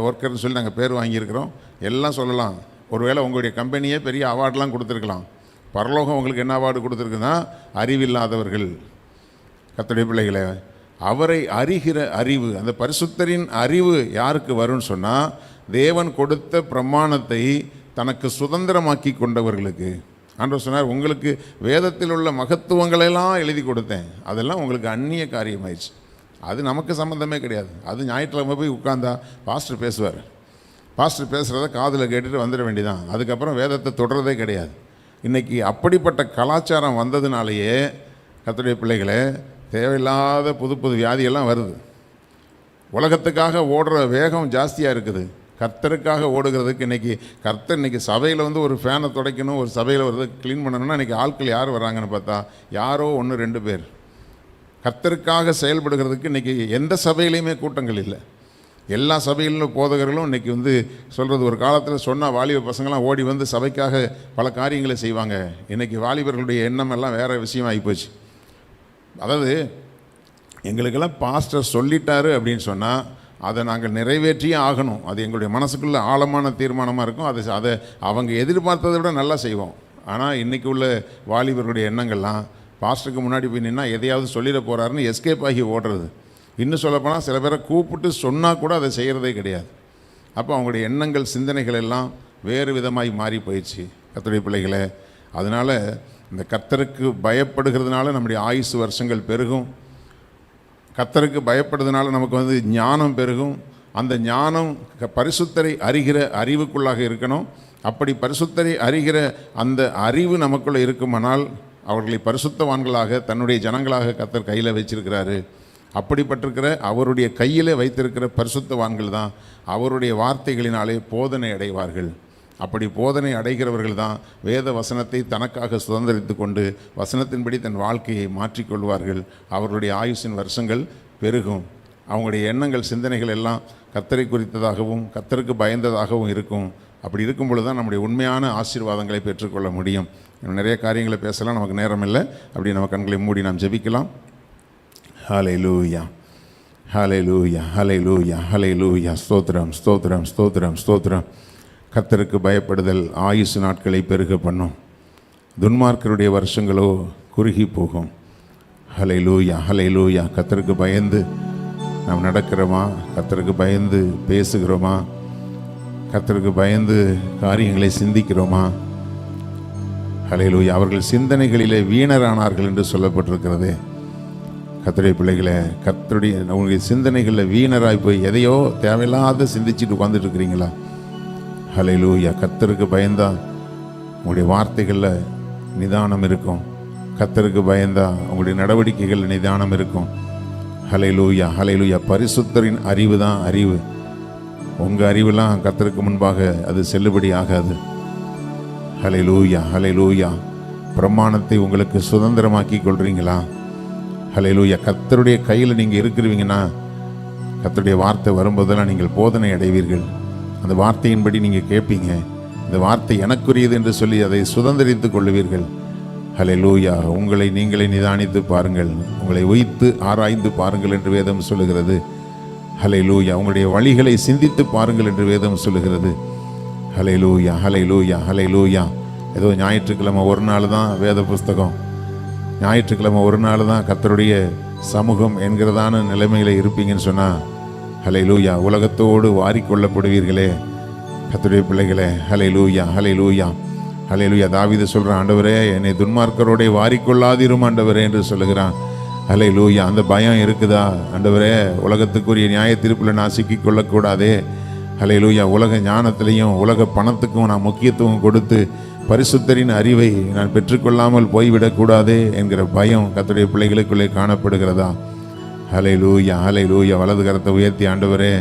ஒர்க்கர்னு சொல்லி நாங்கள் பேர் வாங்கியிருக்கிறோம் எல்லாம் சொல்லலாம். ஒருவேளை உங்களுடைய கம்பெனியே பெரிய அவார்டெலாம் கொடுத்துருக்கலாம். பரலோகம் உங்களுக்கு என்ன அவார்டு கொடுத்துருக்குன்னா, அறிவில்லாதவர்கள். கர்த்தருடைய பிள்ளைகளை, அவரை அறிகிற அறிவு, அந்த பரிசுத்தரின் அறிவு யாருக்கு வரும்னு சொன்னால், தேவன் கொடுத்த பிரமாணத்தை தனக்கு சுதந்திரமாக்கி கொண்டவர்களுக்கு. ஆண்டவர் சொன்னார், உங்களுக்கு வேதத்தில் உள்ள மகத்துவங்களெல்லாம் எழுதி கொடுத்தேன், அதெல்லாம் உங்களுக்கு அந்நிய காரியமாயிடுச்சு. அது நமக்கு சம்மந்தமே கிடையாது. அது ஞாயிற்றுக்கிழமை போய் உட்கார்ந்தா பாஸ்டர் பேசுவார். பாஸ்டர் பேசுகிறத காதில் கேட்டுட்டு வந்துட வேண்டியதான். அதுக்கப்புறம் வேதத்தை தொடர்றதே கிடையாது. இன்றைக்கி அப்படிப்பட்ட கலாச்சாரம் வந்ததுனாலேயே கர்த்தருடைய பிள்ளைகளே, தேவையில்லாத புது புது வியாதியெல்லாம் வருது. உலகத்துக்காக ஓடுற வேகம் ஜாஸ்தியாக இருக்குது. கர்த்தருக்காக ஓடுகிறதுக்கு இன்றைக்கி சபையில் ஒரு ஃபேனை துடைக்கணும், ஒரு சபையில் க்ளீன் பண்ணணும்னா இன்றைக்கி ஆட்கள் யார் வராங்கன்னு பார்த்தா யாரோ 1-2 பேர். கர்த்தருக்காக செயல்படுகிறதுக்கு இன்றைக்கி எந்த சபையிலையுமே கூட்டங்கள் இல்லை. எல்லா சபையிலும் போதகர்களும் இன்றைக்கி சொல்கிறது, ஒரு காலத்தில் சொன்னால் வாலிப பசங்களாம் ஓடி சபைக்காக பல காரியங்களை செய்வாங்க. இன்றைக்கி வாலிபர்களுடைய எண்ணம் எல்லாம் வேறு விஷயம் ஆகிப்போச்சு. அதாவது எங்களுக்கெல்லாம் பாஸ்டர் சொல்லிட்டாரு அப்படின்னு சொன்னால் அதை நாங்கள் நிறைவேற்றியே ஆகணும். அது எங்களுடைய மனசுக்குள்ளே ஆழமான தீர்மானமாக இருக்கும். அதை அவங்க எதிர்பார்த்ததை விட நல்லா செய்வோம். ஆனால் இன்றைக்கி உள்ள வாலிபர்களுடைய எண்ணங்கள்லாம் பாஸ்டருக்கு முன்னாடி போய் நின்னா எதையாவது சொல்லிட போகிறாருன்னு எஸ்கேப் ஆகி ஓடுறது. இன்னும் சொல்லப்போனால் சில பேரை கூப்பிட்டு சொன்னால் கூட அதை செய்கிறதே கிடையாது. அப்போ அவங்களுடைய எண்ணங்கள், சிந்தனைகள் எல்லாம் வேறு விதமாகி மாறி போயிடுச்சு கர்த்தருடைய பிள்ளைகளே. அதனால் இந்த கர்த்தருக்கு பயப்படுகிறதுனால நம்முடைய ஆயுசு வருஷங்கள் பெருகும். கர்த்தருக்கு பயப்படுறதுனால நமக்கு ஞானம் பெருகும். அந்த ஞானம் பரிசுத்தரை அறிகிற அறிவுக்குள்ளாக இருக்கணும். அப்படி பரிசுத்தரை அறிகிற அந்த அறிவு நமக்குள்ளே இருக்குமானால் அவர்களை பரிசுத்தவான்களாக தன்னுடைய ஜனங்களாக கர்த்தர் கையில் வச்சிருக்கிறாரு. அப்படிப்பட்டிருக்கிற அவருடைய கையில் வைத்திருக்கிற பரிசுத்தவான்கள் தான் அவருடைய வார்த்தைகளினாலே போதனை அடைவார்கள். அப்படி போதனை அடைகிறவர்கள் தான் வேத வசனத்தை தனக்காக சுதந்திரித்து கொண்டு வசனத்தின்படி தன் வாழ்க்கையை மாற்றிக்கொள்வார்கள். அவர்களுடைய ஆயுசின் வருஷங்கள் பெருகும். அவங்களுடைய எண்ணங்கள் சிந்தனைகள் எல்லாம் கர்த்தரை குறித்ததாகவும் கர்த்தருக்கு பயந்ததாகவும் இருக்கும். அப்படி இருக்கும் பொழுது தான் நம்முடைய உண்மையான ஆசீர்வாதங்களை பெற்றுக்கொள்ள முடியும். நிறைய காரியங்களை பேசலாம், நமக்கு நேரம் இல்லை. அப்படி நம்ம கண்களை மூடி நாம் ஜெபிக்கலாம். ஹல்லேலூயா, ஹல்லேலூயா, ஹல்லேலூயா, ஹல்லேலூயா. ஸ்தோத்திரம், ஸ்தோத்திரம், ஸ்தோத்திரம், ஸ்தோத்திரம். கர்த்தருக்கு பயப்படுதல் ஆயுசு நாட்களை பெருக பண்ணும். துன்மார்க்கருடைய வருஷங்களோ குறுகி போகும். ஹல்லேலூயா, ஹல்லேலூயா. கர்த்தருக்கு பயந்து நாம் நடக்கிறோமா? கர்த்தருக்கு பயந்து பேசுகிறோமா? கர்த்தருக்கு பயந்து காரியங்களை சிந்திக்கிறோமா? ஹல்லேலூயா. அவர்கள் சிந்தனைகளிலே வீணரானார்கள் என்று சொல்லப்பட்டிருக்கிறது. கர்த்தருடைய பிள்ளைகளை, கர்த்தருடைய உங்களுடைய சிந்தனைகளில் வீணராய் போய் எதையோ தேவையில்லாத சிந்திச்சுட்டு உட்காந்துட்டு இருக்கிறீங்களா? ஹல்லேலூயா. கர்த்தருக்கு பயந்தா உங்களுடைய வார்த்தைகளில் நிதானம் இருக்கும். கர்த்தருக்கு பயந்தா உங்களுடைய நடவடிக்கைகளில் நிதானம் இருக்கும். ஹல்லேலூயா, ஹல்லேலூயா. பரிசுத்தரின் அறிவு தான் அறிவு. உங்கள் அறிவுலாம் கர்த்தருக்கு முன்பாக அது செல்லுபடி ஆகாது. ஹல்லேலூயா, ஹல்லேலூயா. பிரமாணத்தை உங்களுக்கு சுதந்திரமாக்கி கொள்றீங்களா? ஹல்லேலூயா. கர்த்தருடைய கையில் நீங்கள் இருக்கிறீங்கன்னா கர்த்தருடைய வார்த்தை வரும்போதெல்லாம் நீங்கள் போதனை அடைவீர்கள். அந்த வார்த்தையின்படி நீங்கள் கேட்பீங்க. இந்த வார்த்தை எனக்குரியது என்று சொல்லி அதை சுதந்திரித்து கொள்ளுவீர்கள். ஹல்லேலூயா. உங்களை நீங்களே நிதானித்து பாருங்கள், உங்களை உய்த்து ஆராய்ந்து பாருங்கள் என்று வேதம் சொல்லுகிறது. ஹல்லேலூயா. உங்களுடைய வழிகளை சிந்தித்து பாருங்கள் என்று வேதம் சொல்லுகிறது. ஹல்லேலூயா, ஹல்லேலூயா, ஹல்லேலூயா. ஏதோ ஞாயிற்றுக்கிழமை ஒரு நாள் தான் வேத புஸ்தகம், ஞாயிற்றுக்கிழமை ஒரு நாள் தான் கர்த்தருடைய சமூகம் என்கிறதான நிலைமையில் இருப்பீங்கன்னு சொன்னால் ஹல்லேலூயா, உலகத்தோடு வாரிக்கொள்ளப்படுவீர்களே கர்த்தருடைய பிள்ளைகளே. ஹல்லேலூயா, ஹல்லேலூயா, ஹல்லேலூயா. தாவீது சொல்கிறான், ஆண்டவரே என்னை துன்மார்க்கரோட வாரிக்கொள்ளாதிரும் ஆண்டவரே என்று சொல்லுகிறான். ஹல்லேலூயா. அந்த பயம் இருக்குதா? ஆண்டவரே உலகத்துக்குரிய நியாய தீர்ப்பில் நான் சிக்கிக் கொள்ளக்கூடாதே. ஹல்லேலூயா. உலக ஞானத்திலையும் உலக பணத்துக்கும் நான் முக்கியத்துவம் கொடுத்து பரிசுத்தரின் அறிவை நான் பெற்றுக்கொள்ளாமல் போய்விடக்கூடாதே என்கிற பயம் கர்த்தருடைய பிள்ளைகளுக்குள்ளே காணப்படுகிறதா? ஹல்லேலூயா, ஹல்லேலூயா. வலது கரத்தை உயர்த்தி, ஆண்டவரே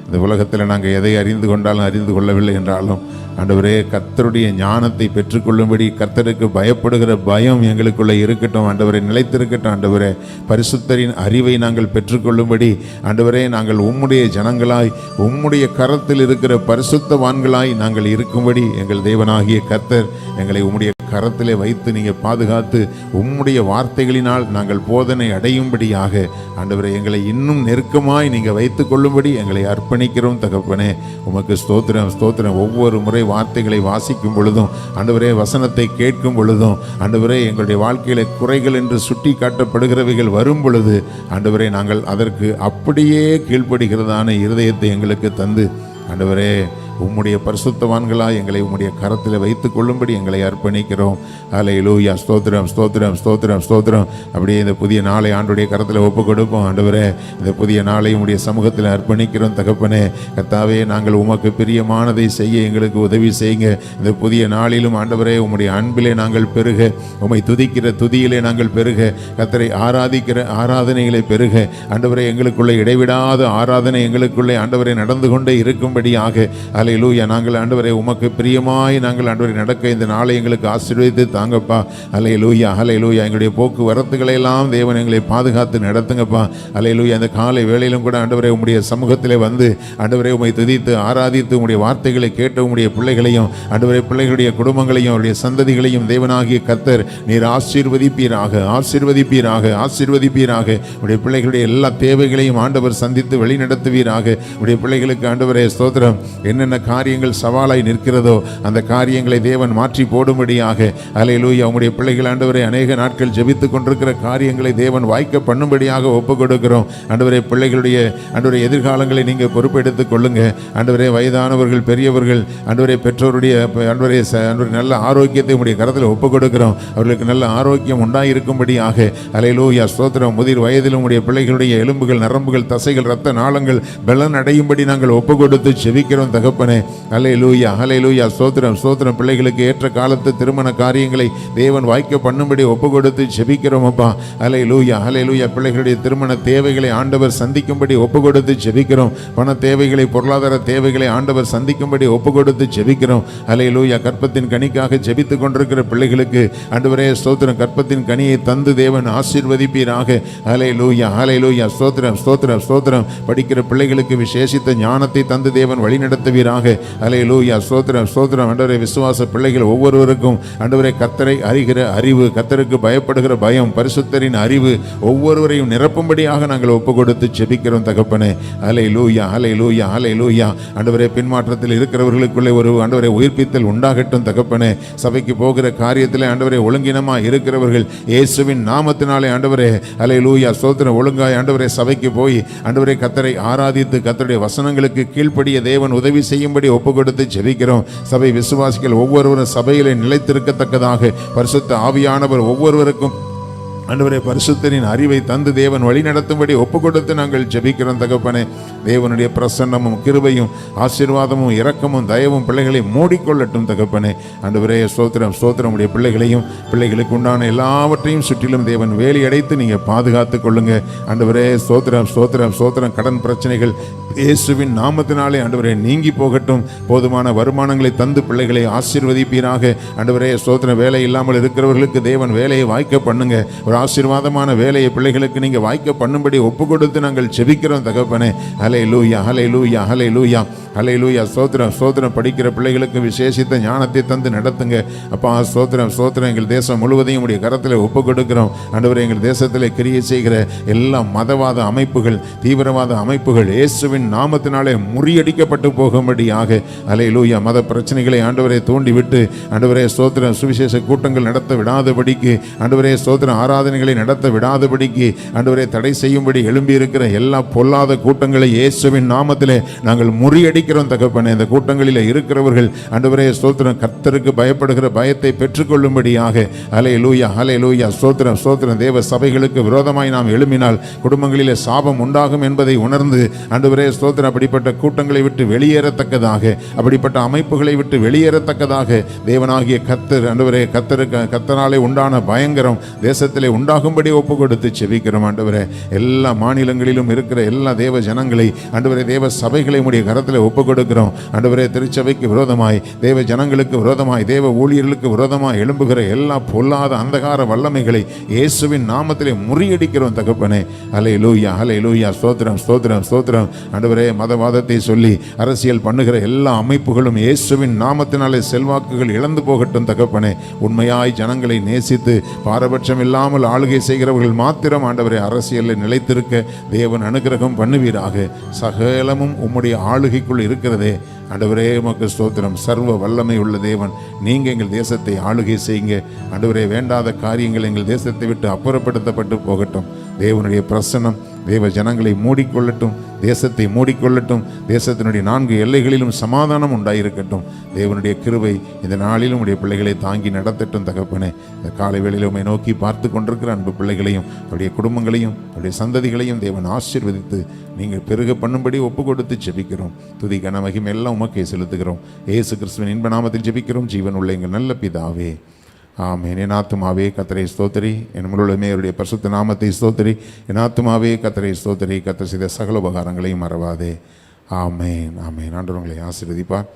இந்த உலகத்தில் நாங்கள் எதை அறிந்து கொண்டாலும் அறிந்து கொள்ளவில்லை என்றாலும் ஆண்டவரே கர்த்தருடைய ஞானத்தை பெற்றுக்கொள்ளும்படி கர்த்தருக்கு பயப்படுகிற பயம் எங்களுக்குள்ளே இருக்கட்டும் ஆண்டவரே, நிலைத்திருக்கட்டும் ஆண்டவரே. பரிசுத்தரின் அறிவை நாங்கள் பெற்றுக்கொள்ளும்படி ஆண்டவரே நாங்கள் உம்முடைய ஜனங்களாய் உம்முடைய கரத்தில் இருக்கிற பரிசுத்தவான்களாய் நாங்கள் இருக்கும்படி எங்கள் தேவனாகிய கர்த்தர் எங்களை உம்முடைய கரத்திலே வைத்து நீங்கள் பாதுகாத்து உம்முடைய வார்த்தைகளினால் நாங்கள் போதனை அடையும்படியாக ஆண்டவரே எங்களை இன்னும் நெருக்கமாய் நீங்கள் வைத்து கொள்ளும்படி எங்களை அர்ப்பணிக்கிறோம் தகப்பனே. உமக்கு ஸ்தோத்திரம், ஸ்தோத்திரம். ஒவ்வொரு முறை வார்த்தைகளை வாசிக்கும் பொழுதும் ஆண்டவரே, வசனத்தை கேட்கும் பொழுதும் ஆண்டவரே, எங்களுடைய வாழ்க்கையில குறைகள் என்று சுட்டி காட்டப்படுகிறவைகள் வரும் பொழுது ஆண்டவரே நாங்கள் அதற்கு அப்படியே கீழ்ப்படுகிறதான இருதயத்தை எங்களுக்கு தந்து ஆண்டவரே உம்முடைய பரிசுத்தவான்களாய் எங்களை உம்முடைய கரத்தில் வைத்துக் கொள்ளும்படி எங்களை அர்ப்பணிக்கிறோம். ஹல்லேலூயா. ஸ்தோத்திரம், ஸ்தோத்திரம், ஸ்தோத்திரம், ஸ்தோத்திரம். அப்படியே இந்த புதிய நாளை ஆண்டுடைய கரத்தில் ஒப்புக் கொடுப்போம் ஆண்டவரே. இந்த புதிய நாளை உம்முடைய சமூகத்தில் அர்ப்பணிக்கிறோம் தகப்பனே. கர்த்தாவே, நாங்கள் உமக்கு பிரியமானதை செய்ய எங்களுக்கு உதவி செய்யுங்க. இந்த புதிய நாளிலும் ஆண்டவரே உம்முடைய அன்பிலே நாங்கள் பெருக, உம்மை துதிக்கிற துதியிலே நாங்கள் பெருக, கர்த்தரை ஆராதிக்கிற ஆராதனைகளை பெருக ஆண்டவரே, எங்களுக்குள்ளே இடைவிடாத ஆராதனை எங்களுக்குள்ளே ஆண்டவரை நடந்து கொண்டே இருக்கும்படியாக ஹல்லேலூயா. நாங்கள் ஆண்டவரே உமக்கு பிரியமாய் நாங்கள் ஆண்டவரை நடக்க இந்த நாளை எங்களுக்கு ஆசீர்வதித்து தாங்கப்பா. ஹல்லேலூயா, ஹல்லேலூயா. எங்களுடைய போக்குவரத்துக்களை எல்லாம் தேவன் எங்களை பாதுகாத்து நடத்துங்கப்பா. ஹல்லேலூயா. அந்த காலை வேளையிலும் கூட ஆண்டவரே உம்முடைய சமூகத்திலே வந்து ஆண்டவரே உம்மை துதித்து ஆராதித்து உம்முடைய வார்த்தைகளை கேட்ட உம்முடைய பிள்ளைகளையும் ஆண்டவரே பிள்ளைகளுடைய குடும்பங்களையும் அவருடைய சந்ததிகளையும் தேவனாகிய கர்த்தர் நீர் ஆசீர்வதிப்பீராக, ஆசீர்வதிப்பீராக, ஆசீர்வதிப்பீராக. உடைய பிள்ளைகளுடைய எல்லா தேவைகளையும் ஆண்டவர் சந்தித்து வழிநடத்துவீராக. உடைய பிள்ளைகளுக்கு ஆண்டவரே ஸ்தோத்திரம். என்னென்ன காரியங்கள் சவாலாய் நிற்கிறதோ அந்த காரியங்களை தேவன் மாற்றி போடும்படியாக ஹல்லேலூயா. உம்முடைய பிள்ளைகள் ஆண்டவரே அநேக நாட்கள் ஜெபித்துக் கொண்டிருக்கிற காரியங்களை தேவன் வாய்க்க பண்ணும்படியாக ஒப்புக் கொடுக்கிறோம் ஆண்டவரே. பிள்ளைகளுடைய ஆண்டவரே எதிர்காலங்களை நீங்கள் பொறுப்பெடுத்துக் கொள்ளுங்க ஆண்டவரே. வயதானவர்கள், பெரியவர்கள் ஆண்டவரே, பெற்றோருடைய ஆண்டவரே நல்ல ஆரோக்கியத்தை உம்முடைய கரத்தில் ஒப்புக் கொடுக்கிறோம். அவர்களுக்கு நல்ல ஆரோக்கியம் உண்டாயிருக்கும்படியாக ஹல்லேலூயா. ஸ்தோத்திரம். முதிர் வயதிலும் உம்முடைய பிள்ளைகளுடைய எலும்புகள், நரம்புகள், தசைகள், இரத்த நாளங்கள் பலன் அடையும்படி நாங்கள் ஒப்புக் கொடுத்து ஜெபிக்கிறோம் தகப்பனே. தகப்பனே. ஹல்லேலூயா ஹல்லேலூயா. ஸ்தோத்திரம் ஸ்தோத்திரம். பிள்ளைகளுக்கு ஏற்ற காலத்து திருமண காரியங்களை தேவன் வாய்க்க பண்ணும்படி ஒப்பு கொடுத்து ஜெபிக்கிறோம் அப்பா. ஹல்லேலூயா ஹல்லேலூயா. பிள்ளைகளுடைய திருமண தேவைகளை ஆண்டவர் சந்திக்கும்படி ஒப்பு கொடுத்து ஜெபிக்கிறோம். பண தேவைகளை, பொருளாதார தேவைகளை ஆண்டவர் சந்திக்கும்படி ஒப்பு கொடுத்து ஜெபிக்கிறோம். ஹல்லேலூயா. கற்பத்தின் கனிக்காக ஜெபித்து கொண்டிருக்கிற பிள்ளைகளுக்கு ஆண்டவரே ஸ்தோத்திரம், கற்பத்தின் கனியை தந்து தேவன் ஆசீர்வதிப்பீராக. ஹல்லேலூயா ஹல்லேலூயா. ஸ்தோத்திரம் ஸ்தோத்திரம் ஸ்தோத்திரம். படிக்கிற பிள்ளைகளுக்கு விசேஷித்த ஞானத்தை தந்து தேவன் வழிநடத்துவீராக. ஹல்லேலூயா. ஸ்தோத்திரம் ஸ்தோத்திரம். ஆண்டவரே விசுவாச பிள்ளைகள் ஒவ்வொருவருக்கும் ஆண்டவரே கர்த்தரை அறிகிற அறிவு, கர்த்தருக்கு பயப்படுகிற பயம், பரிசுத்தரின் அறிவு ஒவ்வொருவரையும் நிரப்பும்படியாக நாங்கள் ஒப்பு கொடுத்து ஜெபிக்கிறோம் தகப்பனே. ஹல்லேலூயா ஹல்லேலூயா ஹல்லேலூயா. ஆண்டவரே பின்மாற்றத்தில் இருக்கிறவர்களுக்குள்ளே ஒரு ஆண்டவரே உயிர்ப்பித்தல் உண்டாகட்டும் தகப்பனே. சபைக்கு போகிற காரியத்திலே ஆண்டவரே ஒழுங்கினமா இருக்கிறவர்கள் இயேசுவின் நாமத்தினாலே ஆண்டவரே ஹல்லேலூயா ஸ்தோத்திரம் ஒழுங்காய் ஆண்டவரே சபைக்கு போய் ஆண்டவரே கர்த்தரை ஆராதித்து கர்த்தருடைய வசனங்களுக்கு கீழ்ப்படிய தேவன் உதவி செய்யும்படி ஒப்பு கொடுத்து ஜெபிக்கிறோம். சபை விசுவாசிகள் ஒவ்வொருவரும் சபையிலே நிலைத்திருக்கத்தக்கதாக பரிசுத்த ஆவியானவர் ஒவ்வொருவருக்கும் ஆண்டவரே பரிசுத்தரின் அறிவை தந்து தேவன் வழி நடத்தும்படி ஒப்பு கொடுத்து நாங்கள் ஜெபிக்கிறோம் தகப்பனே. தேவனுடைய பிரசன்னமும் கிருபையும் ஆசீர்வாதமும் இரக்கமும் தயவும் பிள்ளைகளை மூடிக்கொள்ளட்டும் தகப்பனே. ஆண்டவரே ஸ்தோத்திரம் ஸ்தோத்திரம். உடைய பிள்ளைகளையும் பிள்ளைகளுக்கு உண்டான எல்லாவற்றையும் சுற்றிலும் தேவன் வேலி அடைத்து நீங்கள் பாதுகாத்து கொள்ளுங்க. ஆண்டவரே ஸ்தோத்திரம் ஸ்தோத்திரம் ஸ்தோத்திரம். கடன் பிரச்சனைகள் இயேசுவின் நாமத்தினாலே ஆண்டவரே நீங்கி போகட்டும். போதுமான வருமானங்களை தந்து பிள்ளைகளை ஆசீர்வதிப்பீராக. ஆண்டவரே ஸ்தோத்திரம். வேலை இல்லாமல் இருக்கிறவர்களுக்கு தேவன் வேலையை வாய்க்க பண்ணுங்க. ஒரு ஆசீர்வாதமான வேலையை பிள்ளைகளுக்கு நீங்க வாய்க்க பண்ணும்படி ஒப்பு கொடுத்து நாங்கள் ஜெபிக்கிறோம் தகப்பனே. ஹல்லேலூயா ஹல்லேலூயா ஹல்லேலூயா ஹல்லேலூயா. ஸ்தோத்திரம் ஸ்தோத்திரம். படிக்கிற பிள்ளைகளுக்கு விசேஷித்த ஞானத்தை தந்து நடத்துங்க அப்பா. ஸ்தோத்திரம் ஸ்தோத்திரம். எங்கள் தேசம் முழுவதையும் உடைய கரத்தில் ஒப்பு கொடுக்கிறோம் ஆண்டவரே. எங்கள் தேசத்தில் கிரியை செய்கிற எல்லா மதவாத அமைப்புகள், தீவிரவாத அமைப்புகள் இயேசுவின் நாமத்தினாலே முறியடிக்கப்பட்டு போகும்படியாக. ஹல்லேலூயா. மத பிரச்சனைகளை ஆண்டவரை தூண்டிவிட்டு ஆண்டவரே ஸ்தோத்திரம் சுவிசேஷ கூட்டங்கள் நடத்த விடாதபடிக்கு, ஆண்டவரே ஸ்தோத்திரம் ஆராதனைகளை நடத்த விடாதபடிக்கு ஆண்டவரே தடை செய்யும்படி எழும்பி இருக்கிற எல்லா பொல்லாத கூட்டங்களை இயேசுவின் நாமத்திலே நாங்கள் முறியடிக்கிறோம் தகப்பனே. இந்த கூட்டங்களில் இருக்கிறவர்கள் ஆண்டவரே ஸ்தோத்திரம் கர்த்தருக்கு பயப்படுகிற பயத்தை பெற்றுக்கொள்ளும்படியாக. ஹல்லேலூயா ஹல்லேலூயா. ஸ்தோத்திரம் ஸ்தோத்திரம். தேவ சபைகளுக்கு விரோதமாய் நாம் எழும்பினால் குடும்பங்களிலே சாபம் உண்டாகும் என்பதை உணர்ந்து ஆண்டவரே ஸ்தோத்திரம் அப்படிப்பட்ட கூட்டங்களை விட்டு வெளியேறத்தக்கதாக, அப்படிப்பட்ட அமைப்புகளை விட்டு வெளியேறத்தக்கதாக தேவனாகிய கர்த்தர் ஆண்டவரே கர்த்தராலே உண்டான பயங்கரம் தேசத்திலே உண்டாகும்படி ஒப்பு கொடுத்து செபிக்கிறோம் ஆண்டவரே. எல்லா மாநிலங்களிலும் இருக்கிற எல்லா தேவ ஜனங்களை ஆண்டவரே தேவ சபைகளை உடைய கரத்தில் ஒப்பு கொடுக்கிறோம் ஆண்டவரே. திருச்சபைக்கு விரோதமாய், தேவ ஜனங்களுக்கு விரோதமாய், தேவ ஊழியர்களுக்கு விரோதமாய் எழும்புகிற எல்லா பொல்லாத அந்தகார வல்லமைகளை இயேசுவின் நாமத்திலே முறியடிக்கிறோம் தகப்பனே. ஹல்லேலூயா ஹல்லேலூயா. ஸ்தோத்திரம் ஸ்தோத்திரம் ஸ்தோத்திரம். ஆண்டவரே மதவாதத்தை சொல்லி அரசியல் பண்ணுகிற எல்லா அமைப்புகளும் இயேசுவின் நாமத்தினாலே செல்வாக்குகள் இழந்து போகட்டும் தகப்பனே. உண்மையாய் ஜனங்களை நேசித்து பாரபட்சம் இல்லாமல் ஆளுகை செய்கிறவர்கள் மாத்திரம் ஆண்டவரே அரசியலில் நிலைத்திருக்க தேவன் அனுகிரகம் பண்ணுவீராக. சகலமும் உம்முடைய ஆளுகைக்குள் இருக்கிறதே ஆண்டவரே. உமக்கு ஸ்தோத்திரம். சர்வ வல்லமை உள்ள தேவன், நீங்க எங்கள் தேசத்தை ஆளுகை செய்யுங்க ஆண்டவரே. வேண்டாத காரியங்கள் எங்கள் தேசத்தை விட்டு அப்புறப்படுத்தப்பட்டு போகட்டும். தேவனுடைய பிரசன்னம் தேவ ஜனங்களை மூடிக்கொள்ளட்டும், தேசத்தை மூடிக்கொள்ளட்டும். தேசத்தினுடைய 4 எல்லைகளிலும் சமாதானம் உண்டாயிருக்கட்டும். தேவனுடைய கிருபை இந்த நாளிலும் உடைய பிள்ளைகளை தாங்கி நடத்தட்டும் தகப்பனே. இந்த காலை வேளையில் உம்மை நோக்கி பார்த்து கொண்டிருக்கிற அன்பு பிள்ளைகளையும் அவருடைய குடும்பங்களையும் அவருடைய சந்ததிகளையும் தேவன் ஆசீர்வதித்து நீங்கள் பெருக பண்ணும்படி ஒப்பு கொடுத்து ஜெபிக்கிறோம். துதி கன மகிமை எல்லாம் உமக்கே செலுத்துகிறோம். இயேசு கிறிஸ்துவின் இன்ப நாமத்தில் ஜெபிக்கிறோம் ஜீவன் உள்ள எங்கள் நல்ல பிதாவே, ஆமென். என் ஆத்துமாவே கர்த்தரை ஸ்தோத்திரி, என் முழுவதுமே அவருடைய பரிசுத்த நாமத்தை ஸ்தோத்திரி. என் ஆத்துமாவே கர்த்தரை ஸ்தோத்திரி, கர்த்தர் செய்த சகல உபகாரங்களையும் மறவாதே. ஆமென் ஆமென். ஆண்டவர் உங்களை ஆசீர்வதிப்பார்.